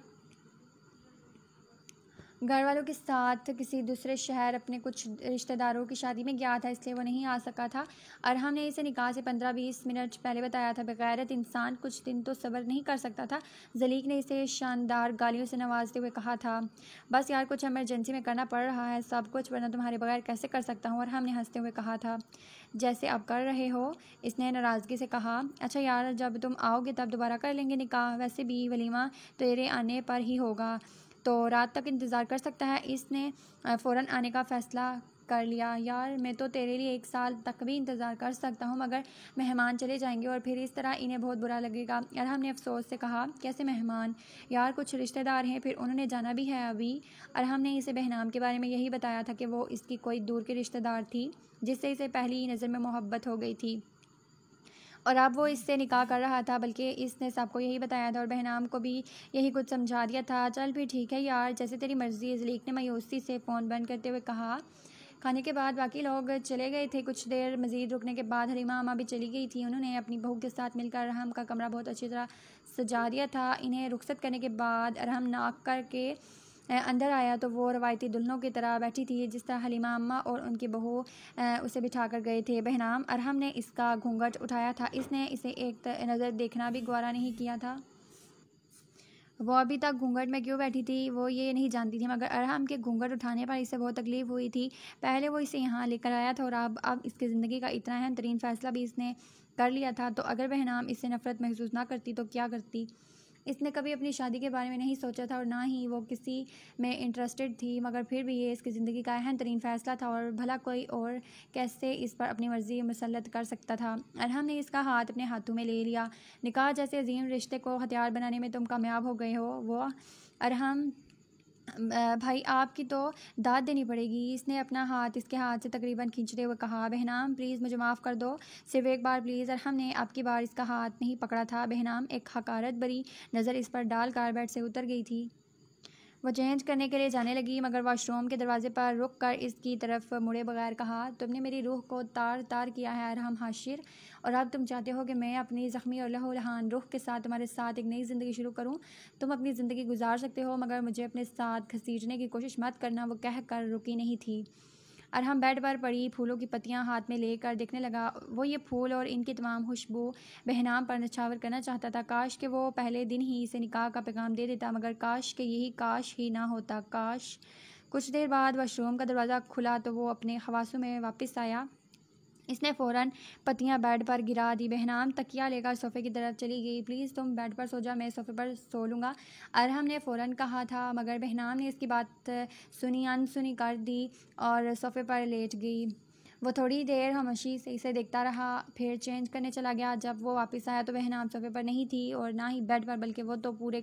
घर वालों के साथ किसी दूसरे शहर अपने कुछ रिश्तेदारों की शादी में गया था, इसलिए वो नहीं आ सका था। अरहम ने इसे निकाह से 15-20 मिनट पहले बताया था। बगैरत इंसान कुछ दिन तो सब्र नहीं कर सकता था। ज़लीक ने इसे शानदार गालियों से नवाजते हुए कहा था, बस यार कुछ इमरजेंसी में करना पड़ रहा है सब कुछ, वरना तुम्हारे बगैर कैसे कर सकता हूँ? अरहम ने हंसते हुए कहा था, जैसे अब कर रहे हो, इसने नाराज़गी से कहा। अच्छा यार, जब तुम आओगे तब दोबारा कर लेंगे निकाह, वैसे भी वलीमा तेरे आने पर ही होगा तो रात तक इंतज़ार कर सकता है। इसने फ़ौरन आने का फ़ैसला कर लिया। यार मैं तो तेरे लिए 1 साल तक भी इंतज़ार कर सकता हूँ मगर मेहमान चले जाएंगे और फिर इस तरह इन्हें बहुत बुरा लगेगा। अरहम ने अफसोस से कहा, कैसे मेहमान? यार कुछ रिश्तेदार हैं, फिर उन्होंने जाना भी है अभी। अरहम ने इसे बहनाम के बारे में यही बताया था कि वो इसकी कोई दूर की रिश्तेदार थी जिससे इसे पहली नज़र में मोहब्बत हो गई थी और अब वो इससे निकाह कर रहा था। बल्कि इसने सबको यही बताया था और बहनाम को भी यही कुछ समझा दिया था। चल भी ठीक है यार, जैसे तेरी मर्ज़ी। ज़लीक ने मायूसी से फ़ोन बंद करते हुए कहा। खाने के बाद बाकी लोग चले गए थे। कुछ देर मज़ीद रुकने के बाद हलीमा अम्मा भी चली गई थी। उन्होंने अपनी बहू के साथ मिलकर अरहम का कमरा बहुत अच्छी तरह सजा दिया था। इन्हें रुखसत करने के बाद अरहम नाक करके अंदर आया तो वो रवायती दुल्हनों की तरह बैठी थी, जिस तरह हलीमा अम्मा और उनकी बहू उसे बिठा कर गए थे। बहनाम अरहम ने इसका घूंघट उठाया था। इसने इसे एक नज़र देखना भी गवारा नहीं किया था। वो अभी तक घूंघट में क्यों बैठी थी वो ये नहीं जानती थी, मगर अरहम के घूंघट उठाने पर इसे बहुत तकलीफ़ हुई थी। पहले वो इसे यहाँ लेकर आया था और अब इसकी ज़िंदगी का इतना अहम तरीन फ़ैसला भी इसने कर लिया था। तो अगर बहनाम इससे नफ़रत महसूस ना करती तो क्या करती। इसने कभी अपनी शादी के बारे में नहीं सोचा था और ना ही वो किसी में इंटरेस्टेड थी, मगर फिर भी ये इसकी ज़िंदगी का अहम तरीन फ़ैसला था और भला कोई और कैसे इस पर अपनी मर्ज़ी मुसल्लत कर सकता था। अरहम ने इसका हाथ अपने हाथों में ले लिया। निकाह जैसे अजीम रिश्ते को हथियार बनाने में तुम कामयाब हो गए हो। वो अरहम भाई आपकी तो दाद देनी पड़ेगी। इसने अपना हाथ इसके हाथ से तकरीबन खींचते हुए कहा, बहनाम प्लीज़ मुझे माफ़ कर दो, सिर्फ एक बार प्लीज़। अरहम ने अब की बार इसका हाथ नहीं पकड़ा था। बहनाम एक हकारत भरी नज़र इस पर डाल कर बेड से उतर गई थी। वो चेंज करने के लिए जाने लगी, मगर वॉशरूम के दरवाजे पर रुक कर इसकी तरफ मुड़े बगैर कहा, तुमने मेरी रूह को तार तार किया है अरहम हाशिर, और अब तुम चाहते हो कि मैं अपनी ज़ख्मी और लहू लहान रूह के साथ तुम्हारे साथ एक नई ज़िंदगी शुरू करूं। तुम अपनी ज़िंदगी गुजार सकते हो, मगर मुझे अपने साथ घसीटने की कोशिश मत करना। वो कह कर रुकी नहीं थी। अरहम बेड पर पड़ी फूलों की पत्तियां हाथ में लेकर देखने लगा। वो ये फूल और इनकी तमाम खुशबू बहनाम पर नछावर करना चाहता था। काश के वो पहले दिन ही इसे निकाह का पैगाम दे देता, मगर काश के यही काश ही ना होता। काश। कुछ देर बाद वॉशरूम का दरवाज़ा खुला तो वो अपने खवासों में वापस आया। इसने फ़ौरन पत्तियां बेड पर गिरा दी। बहनाम तकिया लेकर सोफ़े की तरफ चली गई। प्लीज़ तुम बेड पर सो जा, मैं सोफ़े पर सो लूँगा, अरहम ने फ़ौरन कहा था, मगर बहनाम ने इसकी बात सुनी अनसुनी कर दी और सोफ़े पर लेट गई। वो थोड़ी देर खामोशी से इसे देखता रहा, फिर चेंज करने चला गया। जब वो वापस आया तो बहनाम सोफ़े पर नहीं थी और ना ही बेड पर, बल्कि वो तो पूरे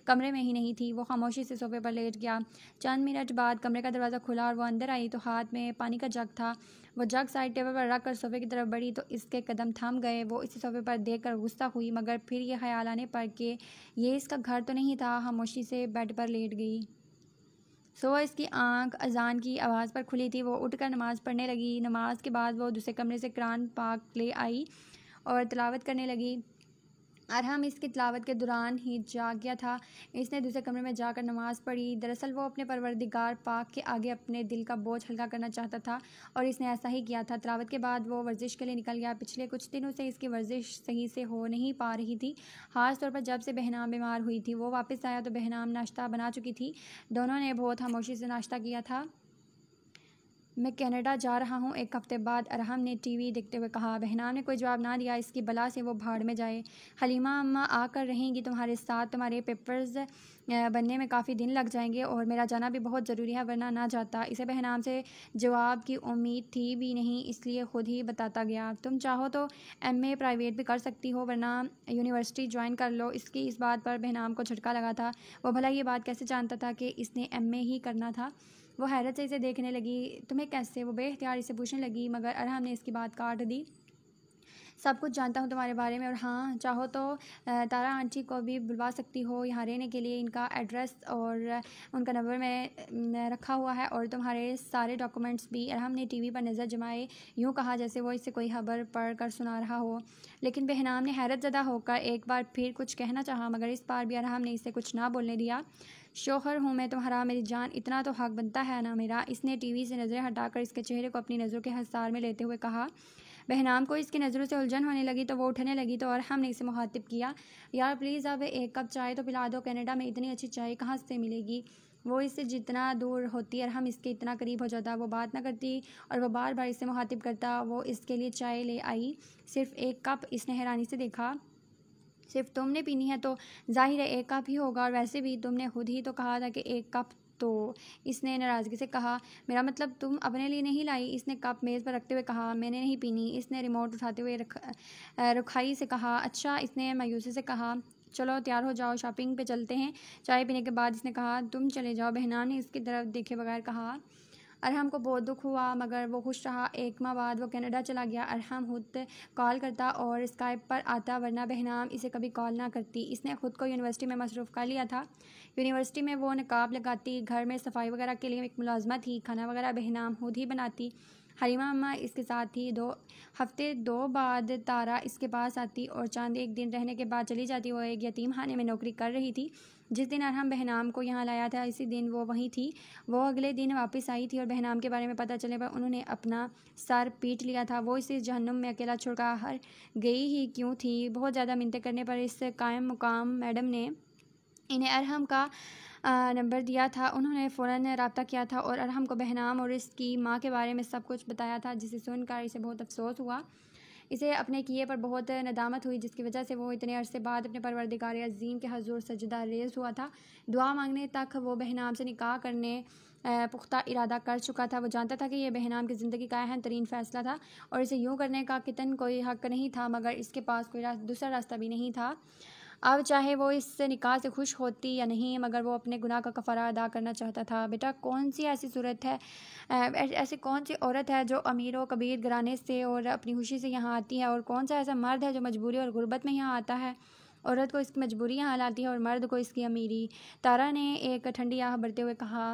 कमरे में ही नहीं थी। वो खामोशी से सोफ़े पर लेट गया। चंद मिनट बाद कमरे का दरवाज़ा खुला और वो अंदर आई तो हाथ में पानी का जग था। वो जग साइड टेबल पर रख कर सोफ़े की तरफ बढ़ी तो इसके कदम थम गए। वो इसे सोफ़े पर देख कर गुस्सा हुई, मगर फिर ये ख्याल आने पर कि ये इसका घर तो नहीं था, खामोशी से बेड पर लेट गई। इसकी आंख अजान की आवाज़ पर खुली थी। वो उठकर नमाज़ पढ़ने लगी। नमाज के बाद वो दूसरे कमरे से कुरान पाक ले आई और तिलावत करने लगी। अरहम इसकी तिलावत के दौरान ही जाग गया था। इसने दूसरे कमरे में जाकर नमाज़ पढ़ी। दरअसल वो अपने परवरदिगार पाक के आगे अपने दिल का बोझ हल्का करना चाहता था और इसने ऐसा ही किया था। तिलावत के बाद वो वर्जिश के लिए निकल गया। पिछले कुछ दिनों से इसकी वर्जिश सही से हो नहीं पा रही थी, ख़ास तौर पर जब से बहनाम बीमार हुई थी। वो वापस आया तो बहनाम नाश्ता बना चुकी थी। दोनों ने बहुत खामोशी से नाश्ता किया था। मैं कनाडा जा रहा हूँ 1 हफ़्ते बाद, अरहम ने टीवी देखते हुए कहा। बहनाम ने कोई जवाब ना दिया। इसकी बला से वो भाड़ में जाए। हलीमा अम्मा आकर रहेंगी तुम्हारे साथ। तुम्हारे पेपर्स बनने में काफ़ी दिन लग जाएंगे और मेरा जाना भी बहुत ज़रूरी है, वरना ना जाता। इसे बहनाम से जवाब की उम्मीद थी भी नहीं, इसलिए ख़ुद ही बताता गया। तुम चाहो तो MA प्राइवेट भी कर सकती हो, वरना यूनिवर्सिटी ज्वाइन कर लो। इसकी इस बात पर बहनाम को झटका लगा था। वो भला ये बात कैसे जानता था कि इसने MA ही करना था। वो हैरत से इसे देखने लगी। तुम्हें कैसे? वो बेख्तियार इसे पूछने लगी, मगर अरहम ने इसकी बात काट दी। सब कुछ जानता हूँ तुम्हारे बारे में, और हाँ चाहो तो तारा आंटी को भी बुलवा सकती हो यहाँ रहने के लिए। इनका एड्रेस और उनका नंबर मैं रखा हुआ है, और तुम्हारे सारे डॉक्यूमेंट्स भी। अरहम ने टीवी पर नज़र जमाए यूँ कहा जैसे वो इसे कोई खबर पढ़ कर सुना रहा हो। लेकिन बहनाम ने हैरत ज़दा होकर एक बार फिर कुछ कहना चाहा, मगर इस बार भी अरहम ने इसे कुछ ना बोलने दिया। शौहर हूँ मैं तुम्हारा मेरी जान, इतना तो हक बनता है ना मेरा। इसने टीवी से नज़रें हटाकर इसके चेहरे को अपनी नज़रों के हसार में लेते हुए कहा। बहनाम को इसकी नज़रों से उलझन होने लगी तो वो उठने लगी तो अरहम ने इसे मुखातिब किया, यार प्लीज़ अब 1 कप चाय तो पिला दो। कनाडा में इतनी अच्छी चाय कहाँ से मिलेगी। वो इससे जितना दूर होती अरहम इसके इतना करीब हो जाता। वो बात ना करती और वो बार बार इसे मुखातिब करता। वो इसके लिए चाय ले आई, सिर्फ 1 कप। इसने हैरानी से देखा। सिर्फ तुमने पीनी है तो जाहिर है 1 कप ही होगा, और वैसे भी तुमने खुद ही तो कहा था कि 1 कप। तो इसने नाराज़गी से कहा, मेरा मतलब तुम अपने लिए नहीं लाई। इसने कप मेज़ पर रखते हुए कहा, मैंने नहीं पीनी। इसने रिमोट उठाते हुए रुखाई से कहा, अच्छा। इसने मायूसी से कहा, चलो तैयार हो जाओ, शॉपिंग पे चलते हैं। चाय पीने के बाद इसने कहा, तुम चले जाओ। बहनाम ने इसकी तरफ देखे बगैर कहा। अरहम को बहुत दुख हुआ, मगर वो खुश रहा। 1 माह बाद वो कनाडा चला गया। अरहम खुद कॉल करता और स्काइप पर आता, वरना बहनाम इसे कभी कॉल ना करती। इसने खुद को यूनिवर्सिटी में मसरूफ़ कर लिया था। यूनिवर्सिटी में वो नकाब लगाती, घर में सफाई वगैरह के लिए एक मुलाजमा थी, खाना वगैरह बहनाम खुद ही बनाती। हलीमा अम्मा इसके साथ थी। 2 हफ्ते बाद तारा इसके पास आती और चंद एक दिन रहने के बाद चली जाती। वो एक यतीम खाने में नौकरी कर रही थी। जिस दिन अरहम बहनाम को यहाँ लाया था इसी दिन वो वहीं थी। वो अगले दिन वापस आई थी और बहनाम के बारे में पता चले पर उन्होंने अपना सर पीट लिया था। वो इसे जहन्नुम में अकेला छोड़कर गई ही क्यों थी। बहुत ज़्यादा मिन्नतें करने पर इस कायम मुकाम मैडम ने इन्हें अरहम का नंबर दिया था। उन्होंने फ़ौरन रब्ता किया था और अरहम को बहनाम और इसकी माँ के बारे में सब कुछ बताया था, जिसे सुनकर इसे बहुत अफसोस हुआ। इसे अपने किए पर बहुत नदामत हुई, जिसकी वजह से वो इतने अरसे बाद अपने परवरदिगार अज़ीम के हज़ूर सजदा रेज़ हुआ था। दुआ मांगने तक वो बहनाम से निकाह करने पुख्ता इरादा कर चुका था। वो जानता था कि यह बहनाम की ज़िंदगी का अहम तरीन फ़ैसला था और इसे यूँ करने का कितन कोई हक़ नहीं था, मगर इसके पास कोई दूसरा रास्ता भी नहीं था। अब चाहे वो इस निकाह से खुश होती या नहीं, मगर वो अपने गुनाह का कफ़ारा अदा करना चाहता था। बेटा, कौन सी ऐसी सूरत है, ऐसी कौन सी औरत है जो अमीर व कबीर घराने से और अपनी खुशी से यहाँ आती है, और कौन सा ऐसा मर्द है जो मजबूरी और गुर्बत में यहाँ आता है। औरत को इसकी मजबूरी यहाँ लाती है और मर्द को इसकी अमीरी। तारा ने एक ठंडी आह भरते हुए कहा,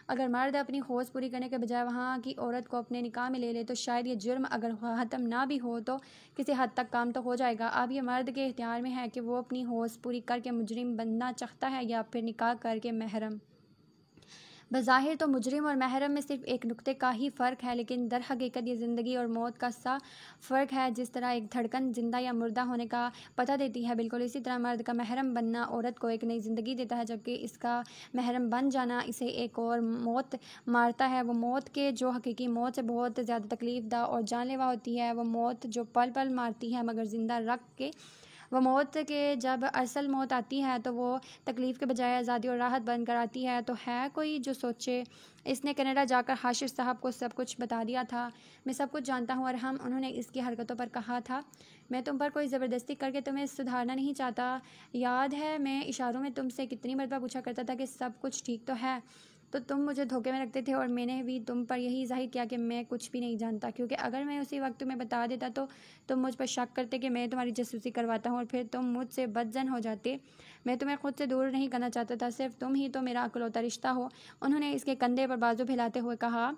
अगर मर्द अपनी खौज पूरी करने के बजाय वहाँ की औरत को अपने निकाह में ले ले तो शायद ये जुर्म अगर ख़त्म ना भी हो तो किसी हद तक काम तो हो जाएगा। अब ये मर्द के इख्तियार में है कि वो अपनी खौज पूरी करके मुजरिम बनना चाहता है या फिर निकाह करके महरम। बज़ाहिर तो मुजरिम और महरम में सिर्फ एक नुक्ते का ही फ़र्क है, लेकिन दर हकीकत ये ज़िंदगी और मौत का सा फ़र्क है। जिस तरह एक धड़कन ज़िंदा या मुर्दा होने का पता देती है, बिल्कुल इसी तरह मर्द का महरम बनना औरत को एक नई ज़िंदगी देता है, जबकि इसका महरम बन जाना इसे एक और मौत मारता है। वो मौत के जो हकीकी मौत से बहुत ज़्यादा तकलीफ़ दा और जानलेवा होती है। वो मौत जो पल पल मारती है मगर ज़िंदा रख के। वो मौत के जब असल मौत आती है तो वो तकलीफ़ के बजाय आज़ादी और राहत बनकर आती है। तो है कोई जो सोचे। इसने कनाडा जाकर हाशिर साहब को सब कुछ बता दिया था। मैं सब कुछ जानता हूँ और हम उन्होंने इसकी हरकतों पर कहा था। मैं तुम पर कोई ज़बरदस्ती करके तुम्हें सुधारना नहीं चाहता। याद है मैं इशारों में तुमसे कितनी मरतबा पूछा करता था कि सब कुछ ठीक तो है, तो तुम मुझे धोखे में रखते थे और मैंने भी तुम पर यही जाहिर किया कि मैं कुछ भी नहीं जानता, क्योंकि अगर मैं उसी वक्त तुम्हें बता देता तो तुम मुझ पर शक करते कि मैं तुम्हारी जासूसी करवाता हूँ और फिर तुम मुझसे बदजन हो जाते। मैं तुम्हें खुद से दूर नहीं करना चाहता था, सिर्फ तुम ही तो मेरा अकलौता रिश्ता हो। उन्होंने इसके कंधे पर बाजू फैलाते हुए कहा,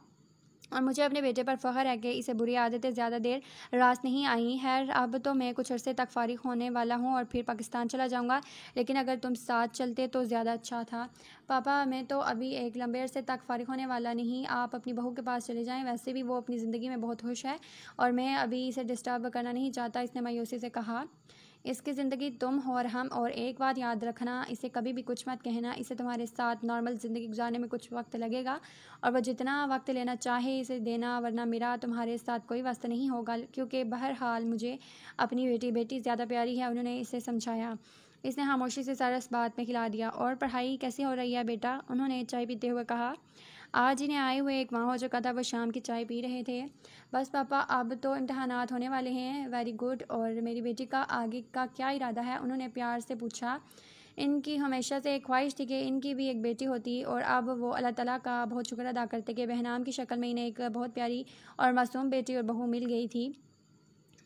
और मुझे अपने बेटे पर फ़ख्र है कि इसे बुरी आदतें ज़्यादा देर रास नहीं आई हैं। अब तो मैं कुछ अरसे तक फ़ारिग होने वाला हूँ और फिर पाकिस्तान चला जाऊँगा, लेकिन अगर तुम साथ चलते तो ज़्यादा अच्छा था। पापा, मैं तो अभी एक लंबे अरसे तक फ़ारिग होने वाला नहीं। आप अपनी बहू के पास चले जाएं, वैसे भी वो अपनी ज़िंदगी में बहुत खुश है और मैं अभी इसे डिस्टर्ब करना नहीं चाहता। इसने मायूसी से कहा, इसकी ज़िंदगी तुम हो और हम, और एक बात याद रखना, इसे कभी भी कुछ मत कहना। इसे तुम्हारे साथ नॉर्मल ज़िंदगी गुजारने में कुछ वक्त लगेगा और वह जितना वक्त लेना चाहे इसे देना, वरना मेरा तुम्हारे साथ कोई वास्ता नहीं होगा, क्योंकि बहरहाल मुझे अपनी बेटी ज़्यादा प्यारी है। उन्होंने इसे समझाया। इसने खामोशी से सारा इस बात में खिला दिया। और पढ़ाई कैसी हो रही है बेटा? उन्होंने चाय पीते हुए कहा। आज इन्हें आए हुए एक माह हो चुका था। वो शाम की चाय पी रहे थे। बस पापा, अब तो इम्तहानात होने वाले हैं। Very good. और मेरी बेटी का आगे का क्या इरादा है? उन्होंने प्यार से पूछा। इनकी हमेशा से एक ख्वाहिश थी कि इनकी भी एक बेटी होती, और अब वो अल्लाह ताला का बहुत शुक्र अदा करते कि बहनाम की शक्ल में इन्हें एक बहुत प्यारी और मासूम बेटी और बहू मिल गई थी।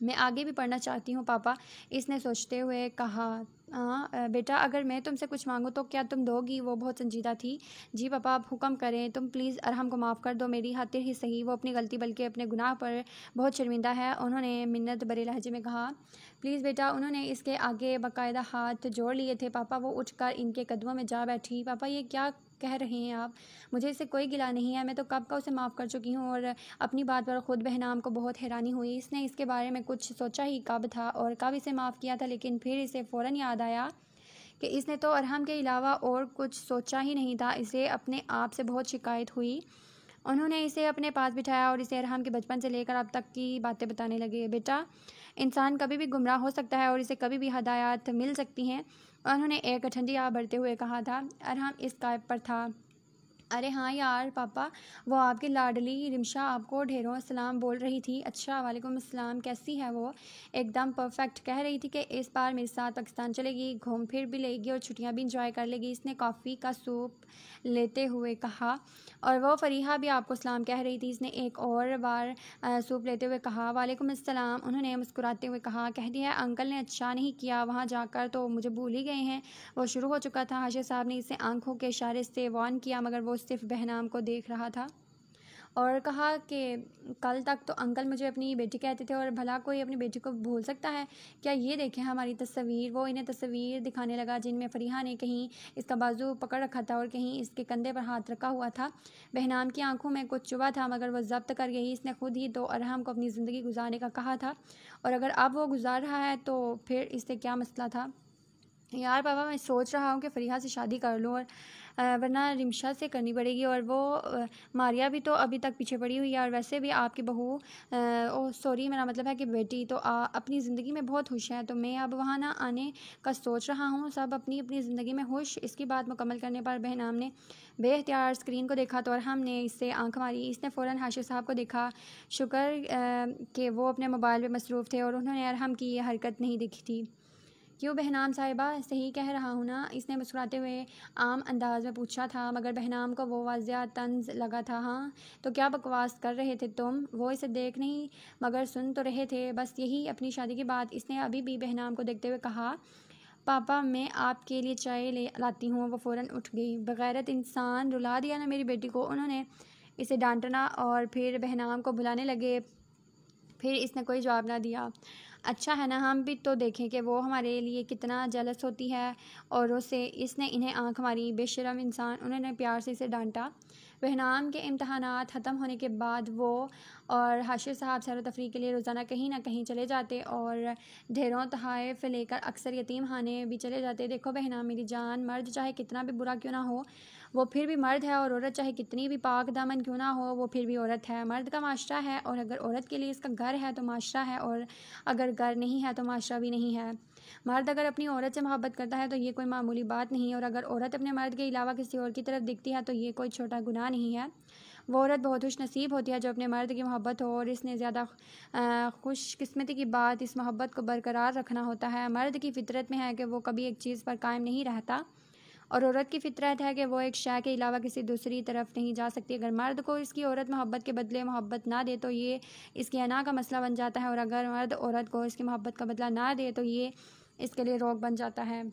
मैं आगे भी पढ़ना चाहती हूँ पापा, इसने सोचते हुए कहा। हाँ बेटा, अगर मैं तुमसे कुछ मांगूँ तो क्या तुम दोगी? वो बहुत संजीदा थी। जी पापा, आप हुक्म करें। तुम प्लीज़ अरहम को माफ़ कर दो, मेरी खातिर ही सही। वो अपनी गलती बल्कि अपने गुनाह पर बहुत शर्मिंदा है। उन्होंने मिन्नत भरे लहजे में कहा। प्लीज़ बेटा। उन्होंने इसके आगे बाकायदा हाथ जोड़ लिए थे। पापा, वो उठकर इनके कदमों में जा बैठी। पापा, ये क्या कह रहे हैं आप? मुझे इससे कोई गिला नहीं है। मैं तो कब का उसे माफ़ कर चुकी हूँ। और अपनी बात पर खुद बहनाम को बहुत हैरानी हुई। इसने इसके बारे में कुछ सोचा ही कब था और कब इसे माफ़ किया था, लेकिन फिर इसे फ़ौरन याद आया कि इसने तो अरहम के अलावा और कुछ सोचा ही नहीं था। इसे अपने आप से बहुत शिकायत हुई। उन्होंने इसे अपने पास बिठाया और इसे अरहम के बचपन से लेकर अब तक की बातें बताने लगे। बेटा, इंसान कभी भी गुमराह हो सकता है और इसे कभी भी हदायत मिल सकती हैं। उन्होंने एक ठंडी आह भरते हुए कहा था। अरहम इस कायब पर था। अरे हाँ यार पापा, वो आपकी लाडली रिमशा आपको ढेरों सलाम बोल रही थी। अच्छा, वालेकुम अस्सलाम, कैसी है वो? एकदम परफेक्ट। कह रही थी कि इस बार मेरे साथ पाकिस्तान चलेगी, घूम फिर भी लेगी और छुट्टियां भी इंजॉय कर लेगी। इसने कॉफ़ी का सूप लेते हुए कहा। और वो फ़रीहा भी आपको सलाम कह रही थी। इसने एक और बार सूप लेते हुए कहा, वालेकुम अस्सलाम। उन्होंने मुस्कुराते हुए कहा, कह दिया अंकल ने अच्छा नहीं किया, वहाँ जाकर तो मुझे भूल ही गए हैं। वो शुरू हो चुका था। हाशिर साहब ने इसे आंखों के इशारे से वार्न किया, मगर वो सिर्फ बहनाम को देख रहा था और कहा कि कल तक तो अंकल मुझे अपनी बेटी कहते थे और भला कोई अपनी बेटी को भूल सकता है क्या? ये देखें हमारी तस्वीर। वो इन्हें तस्वीर दिखाने लगा जिनमें फ़रीहा ने कहीं इसका बाजू पकड़ रखा था और कहीं इसके कंधे पर हाथ रखा हुआ था। बहनाम की आंखों में कुछ चुभा था, मगर वह ज़ब्त कर गई। इसने खुद ही तो अरहम को अपनी ज़िंदगी गुजारने का कहा था, और अगर अब वो गुजार रहा है तो फिर इससे क्या मसला था? यार पापा, मैं सोच रहा हूँ कि फ़रीहा से शादी कर लूँ, और वरना रिमशा से करनी पड़ेगी। और वो मारिया भी तो अभी तक पीछे पड़ी हुई है, और वैसे भी आपकी बहू ओ सॉरी, मेरा मतलब है कि बेटी तो अपनी ज़िंदगी में बहुत खुश है, तो मैं अब वहाँ ना आने का सोच रहा हूँ। सब अपनी अपनी ज़िंदगी में खुश। इसकी बात मुकम्मल करने पर बहनाम ने बेख्तियार स्क्रीन को देखा तो अरहम ने इससे आंख मारी। इसने फ़ौरन हाशिर साहब को देखा। शुक्र कि वो अपने मोबाइल में मसरूफ़ थे और उन्होंने अरहम की ये हरकत नहीं देखी थी। क्यों बहनाम साहिबा, सही कह रहा हूँ ना? इसने मुस्कुराते हुए आम अंदाज में पूछा था, मगर बहनाम को वो वाज़िया तंज लगा था। हाँ, तो क्या बकवास कर रहे थे तुम? वो इसे देख नहीं मगर सुन तो रहे थे, बस यही अपनी शादी की बात। इसने अभी भी बहनाम को देखते हुए कहा, पापा मैं आपके लिए चाय ले लाती हूँ। वो फ़ौरन उठ गई। बगैरत इंसान, रुला दिया ना मेरी बेटी को। उन्होंने इसे डांटना और फिर बहनाम को बुलाने लगे। फिर इसने कोई जवाब ना दिया। अच्छा है ना, हम भी तो देखें कि वो हमारे लिए कितना जेलस होती है औरों से। इसने इन्हें आंख मारी। बेशरम इंसान, उन्होंने प्यार से इसे डांटा। बहनाम के इम्तहानात ख़त्म होने के बाद वो और हाशिर साहब सैर व तफरीह के लिए रोज़ाना कहीं ना कहीं चले जाते और ढेरों तहाइफ लेकर अक्सर यतीम खाने भी चले जाते। देखो बहनाम मेरी जान, मर्द चाहे कितना भी बुरा क्यों ना हो वो फिर भी मर्द है, और औरत चाहे कितनी भी पाक दामन क्यों ना हो वो फिर भी औरत है। मर्द का माशरा है, और अगर औरत के लिए इसका घर है तो माशरा है, और अगर घर नहीं है तो माशरा भी नहीं है। मर्द अगर अपनी औरत से मोहब्बत करता है तो ये कोई मामूली बात नहीं, और अगर औरत अपने मर्द के अलावा किसी और की तरफ दिखती है तो ये कोई छोटा गुनाह नहीं है। वो औरत बहुत खुश नसीब होती है जो अपने मर्द की मोहब्बत हो, और इसने ज़्यादा खुशकिस्मती की बात इस मोहब्बत को बरकरार रखना होता है। मर्द की फितरत में है कि वो कभी एक चीज़ पर कायम नहीं रहता, और औरत की फितरत है कि वो एक शय के अलावा किसी दूसरी तरफ नहीं जा सकती। अगर मर्द को इसकी औरत मोहब्बत के बदले मोहब्बत ना दे तो ये इसकी अना का मसला बन जाता है, और अगर मर्द औरत को इसकी मोहब्बत का बदला ना दे तो ये इसके लिए रोक बन जाता है।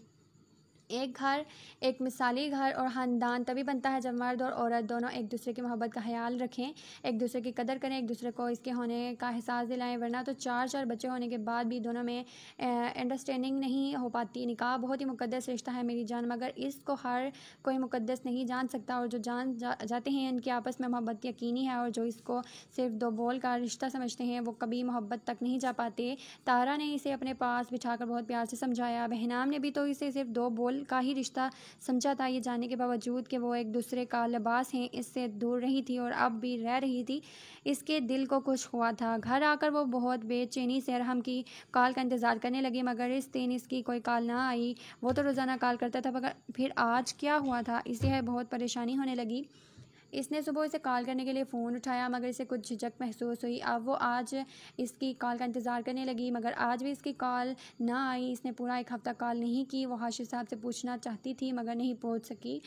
एक घर, एक मिसाली घर और ख़ानदान तभी बनता है जब मर्द और औरत दोनों एक दूसरे की मोहब्बत का ख्याल रखें, एक दूसरे की कदर करें, एक दूसरे को इसके होने का एहसास दिलाएं। वरना तो चार चार बच्चे होने के बाद भी दोनों में अंडरस्टैंडिंग नहीं हो पाती। निकाह बहुत ही मुक़द्दस रिश्ता है मेरी जान, मगर इसको हर कोई मुक़द्दस नहीं जान सकता, और जो जाते हैं इनकी आपस में मोहब्बत यकीनी है, और जो इसको सिर्फ दो बोल का रिश्ता समझते हैं वो कभी मोहब्बत तक नहीं जा पाते। तारा ने इसे अपने पास बिठाकर बहुत प्यार से समझाया। बहनाम ने भी तो इसे सिर्फ दो बोल का ही रिश्ता समझा था। ये जानने के बावजूद कि वो एक दूसरे का लिबास हैं, इससे दूर रही थी और अब भी रह रही थी। इसके दिल को कुछ हुआ था। घर आकर वो बहुत बेचैनी से अरहम की कॉल का इंतज़ार करने लगी, मगर इस दिन इसकी कोई कॉल ना आई। वो तो रोज़ाना कॉल करता था, मगर फिर आज क्या हुआ था, इसे बहुत परेशानी होने लगी। इसने सुबह इसे कॉल करने के लिए फ़ोन उठाया, मगर इसे कुछ झिझक महसूस हुई। अब वो आज इसकी कॉल का इंतज़ार करने लगी, मगर आज भी इसकी कॉल ना आई। इसने पूरा एक हफ़्ता कॉल नहीं की। वो हाशिर साहब से पूछना चाहती थी मगर नहीं पहुंच सकी।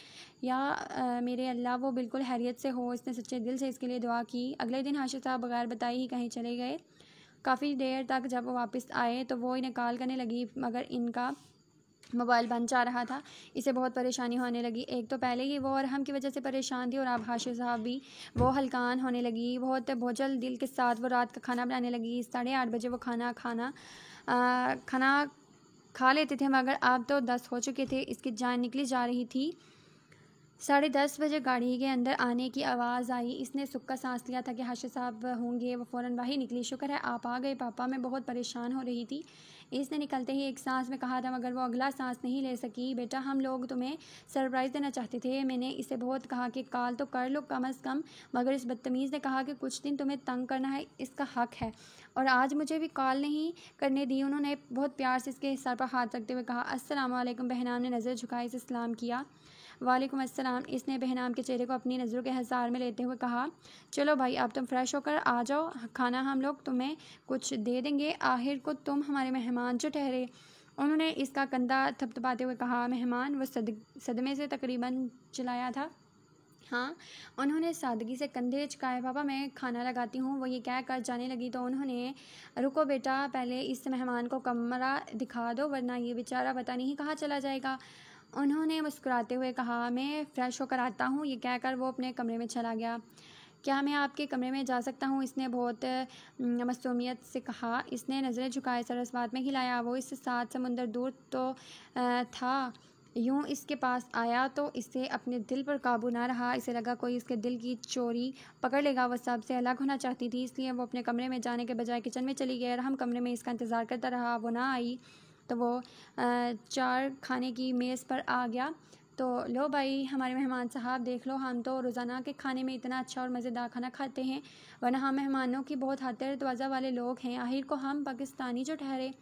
या मेरे अल्लाह वो बिल्कुल हैरियत से हो। इसने सच्चे दिल से इसके लिए दुआ की। अगले दिन हाशिर साहब बगैर बताए ही कहीं चले गए। काफ़ी देर तक जब वो वापस आए तो वो इन्हें कॉल करने लगी, मगर इनका मोबाइल बंद जा रहा था। इसे बहुत परेशानी होने लगी। एक तो पहले ही वो अरहम की वजह से परेशान थी, और अब हाशिर साहब भी। वो हलकान होने लगी। बहुत बोझल दिल के साथ वो रात का खाना बनाने लगी। 8:30 बजे वो खाना खा लेते थे, मगर अब तो 10 हो चुके थे। इसकी जान निकली जा रही थी। 10:30 बजे गाड़ी के अंदर आने की आवाज़ आई। इसने सुक्का सांस लिया था कि हाशिर साहब होंगे। वो फ़ौरन बाहर निकली। शुक्र है आप आ गए पापा, मैं बहुत परेशान हो रही थी। इसने निकलते ही एक सांस में कहा था, मगर वो अगला सांस नहीं ले सकी। बेटा हम लोग तुम्हें सरप्राइज़ देना चाहते थे। मैंने इसे बहुत कहा कि कॉल तो कर लो कम अज़ कम, मगर इस बदतमीज़ ने कहा कि कुछ दिन तुम्हें तंग करना है, इसका हक़ है, और आज मुझे भी कॉल नहीं करने दी। उन्होंने बहुत प्यार से इसके सर पर हाथ रखते हुए कहा, अस्सलाम वालेकुम। बहनाम ने नज़र झुकाई इसे सलाम किया। वालेकुम अस्सलाम। इसने बहनाम के चेहरे को अपनी नज़रों के हिसार में लेते हुए कहा, चलो भाई अब तुम फ्रेश होकर आ जाओ, खाना हम लोग तुम्हें कुछ दे देंगे, आखिर को तुम हमारे मेहमान जो ठहरे। उन्होंने इसका कंधा थपथपाते हुए कहा, मेहमान? वो सदमे से तकरीबन चिल्लाया था। हाँ, उन्होंने सादगी से कंधे झुकाए। पापा मैं खाना लगाती हूँ, वो ये कह कर जाने लगी तो उन्होंने, रुको बेटा, पहले इस मेहमान को कमरा दिखा दो वरना ये बेचारा पता नहीं कहाँ चला जाएगा। उन्होंने मुस्कुराते हुए कहा, मैं फ़्रेश होकर आता हूँ। ये कहकर वो अपने कमरे में चला गया। क्या मैं आपके कमरे में जा सकता हूँ? इसने बहुत मासूमियत से कहा। इसने नज़रें झुकाए सर इस बात में हिलाया। वो इससे 7 समुंदर दूर तो था, यूं इसके पास आया तो इसे अपने दिल पर काबू ना रहा। इसे लगा कोई इसके दिल की चोरी पकड़ लेगा। वह सबसे अलग होना चाहती थी, इसलिए वो अपने कमरे में जाने के बजाय किचन में चली गई और हम कमरे में इसका इंतज़ार करता रहा। वो ना आई तो वो 4 खाने की मेज़ पर आ गया। तो लो भाई हमारे मेहमान साहब, देख लो हम तो रोज़ाना के खाने में इतना अच्छा और मज़ेदार खाना खाते हैं, वरना हम मेहमानों की बहुत खातिर तवज़्ज़ो वाले लोग हैं, आखिर को हम पाकिस्तानी जो ठहरे।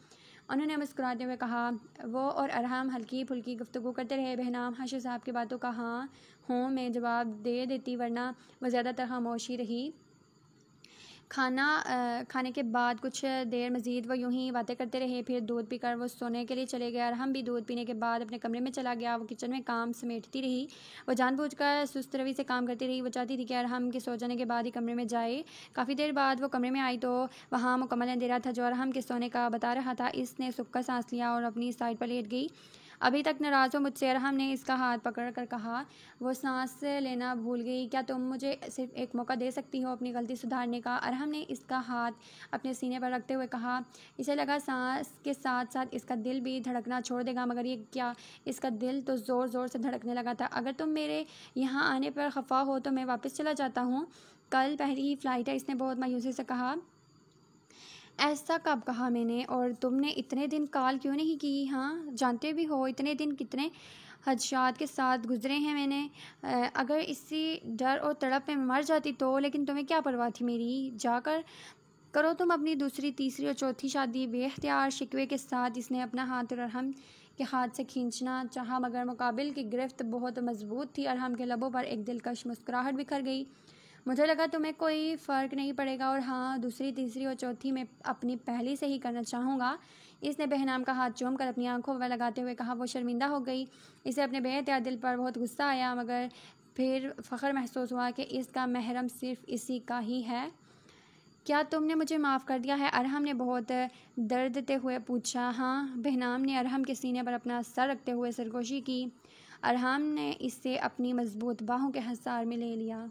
उन्होंने मुस्कुराते हुए कहा। वो और अरहम हल्की फुल्की गुफ्तगू करते रहे। बहनाम हाशिर साहब की बातों का हाँ हूँ में जवाब दे देती, वरना वह ज़्यादातर खामोशी रही। खाने के बाद कुछ देर मज़ीद वो यूं ही बातें करते रहे। फिर दूध पीकर वो सोने के लिए चले गए और हम भी दूध पीने के बाद अपने कमरे में चला गया। वो किचन में काम समेटती रही। वो जानबूझकर सुस्त रवि से काम करती रही। वो चाहती थी कि अरहम के सो जाने के बाद ही कमरे में जाए। काफ़ी देर बाद वो कमरे में आई तो वहाँ मुकम्मल अंधेरा था जो अरहम के सोने का बता रहा था। इसने सुक्का सांस लिया और अपनी साइड पर लेट गई। अभी तक नाराज़ हो मुझसे, अरहम ने इसका हाथ पकड़ कर कहा। वो सांस लेना भूल गई। क्या तुम मुझे सिर्फ एक मौका दे सकती हो अपनी गलती सुधारने का? अरहम ने इसका हाथ अपने सीने पर रखते हुए कहा। इसे लगा सांस के साथ साथ इसका दिल भी धड़कना छोड़ देगा, मगर ये क्या, इसका दिल तो ज़ोर ज़ोर से धड़कने लगा था। अगर तुम मेरे यहाँ आने पर खफा हो तो मैं वापस चला जाता हूँ, कल पहली ही फ़्लाइट है। इसने बहुत मायूसी से कहा। ऐसा कब कहा मैंने? और तुमने इतने दिन कॉल क्यों नहीं की? हाँ, जानते भी हो इतने दिन कितने खदशात के साथ गुजरे हैं मैंने। अगर इसी डर और तड़प में मर जाती तो, लेकिन तुम्हें क्या परवाह थी मेरी? जाकर करो तुम अपनी दूसरी, तीसरी और चौथी शादी बेख्तियार शिकवे के साथ। इसने अपना हाथ अरहम के हाथ से खींचना चाहा, मगर मुकाबिल की गिरफ्त बहुत मजबूत थी। अरहम के लबों पर एक दिलकश मुस्कुराहट बिखर गई। मुझे लगा तुम्हें कोई फ़र्क नहीं पड़ेगा, और हाँ, दूसरी, तीसरी और चौथी मैं अपनी पहली से ही करना चाहूँगा। इसने बहनाम का हाथ चूम कर अपनी आंखों में लगाते हुए कहा। वो शर्मिंदा हो गई। इसे अपने बेहतियात दिल पर बहुत गुस्सा आया, मगर फिर फ़ख्र महसूस हुआ कि इसका महरम सिर्फ इसी का ही है। क्या तुमने मुझे माफ़ कर दिया है? अरहम ने बहुत दर्द देते हुए पूछा। हाँ, बहनाम ने अरहम के सीने पर अपना सर रखते हुए सरगोशी की। अरहम ने इसे अपनी मजबूत बाहों के हिसार में ले लिया।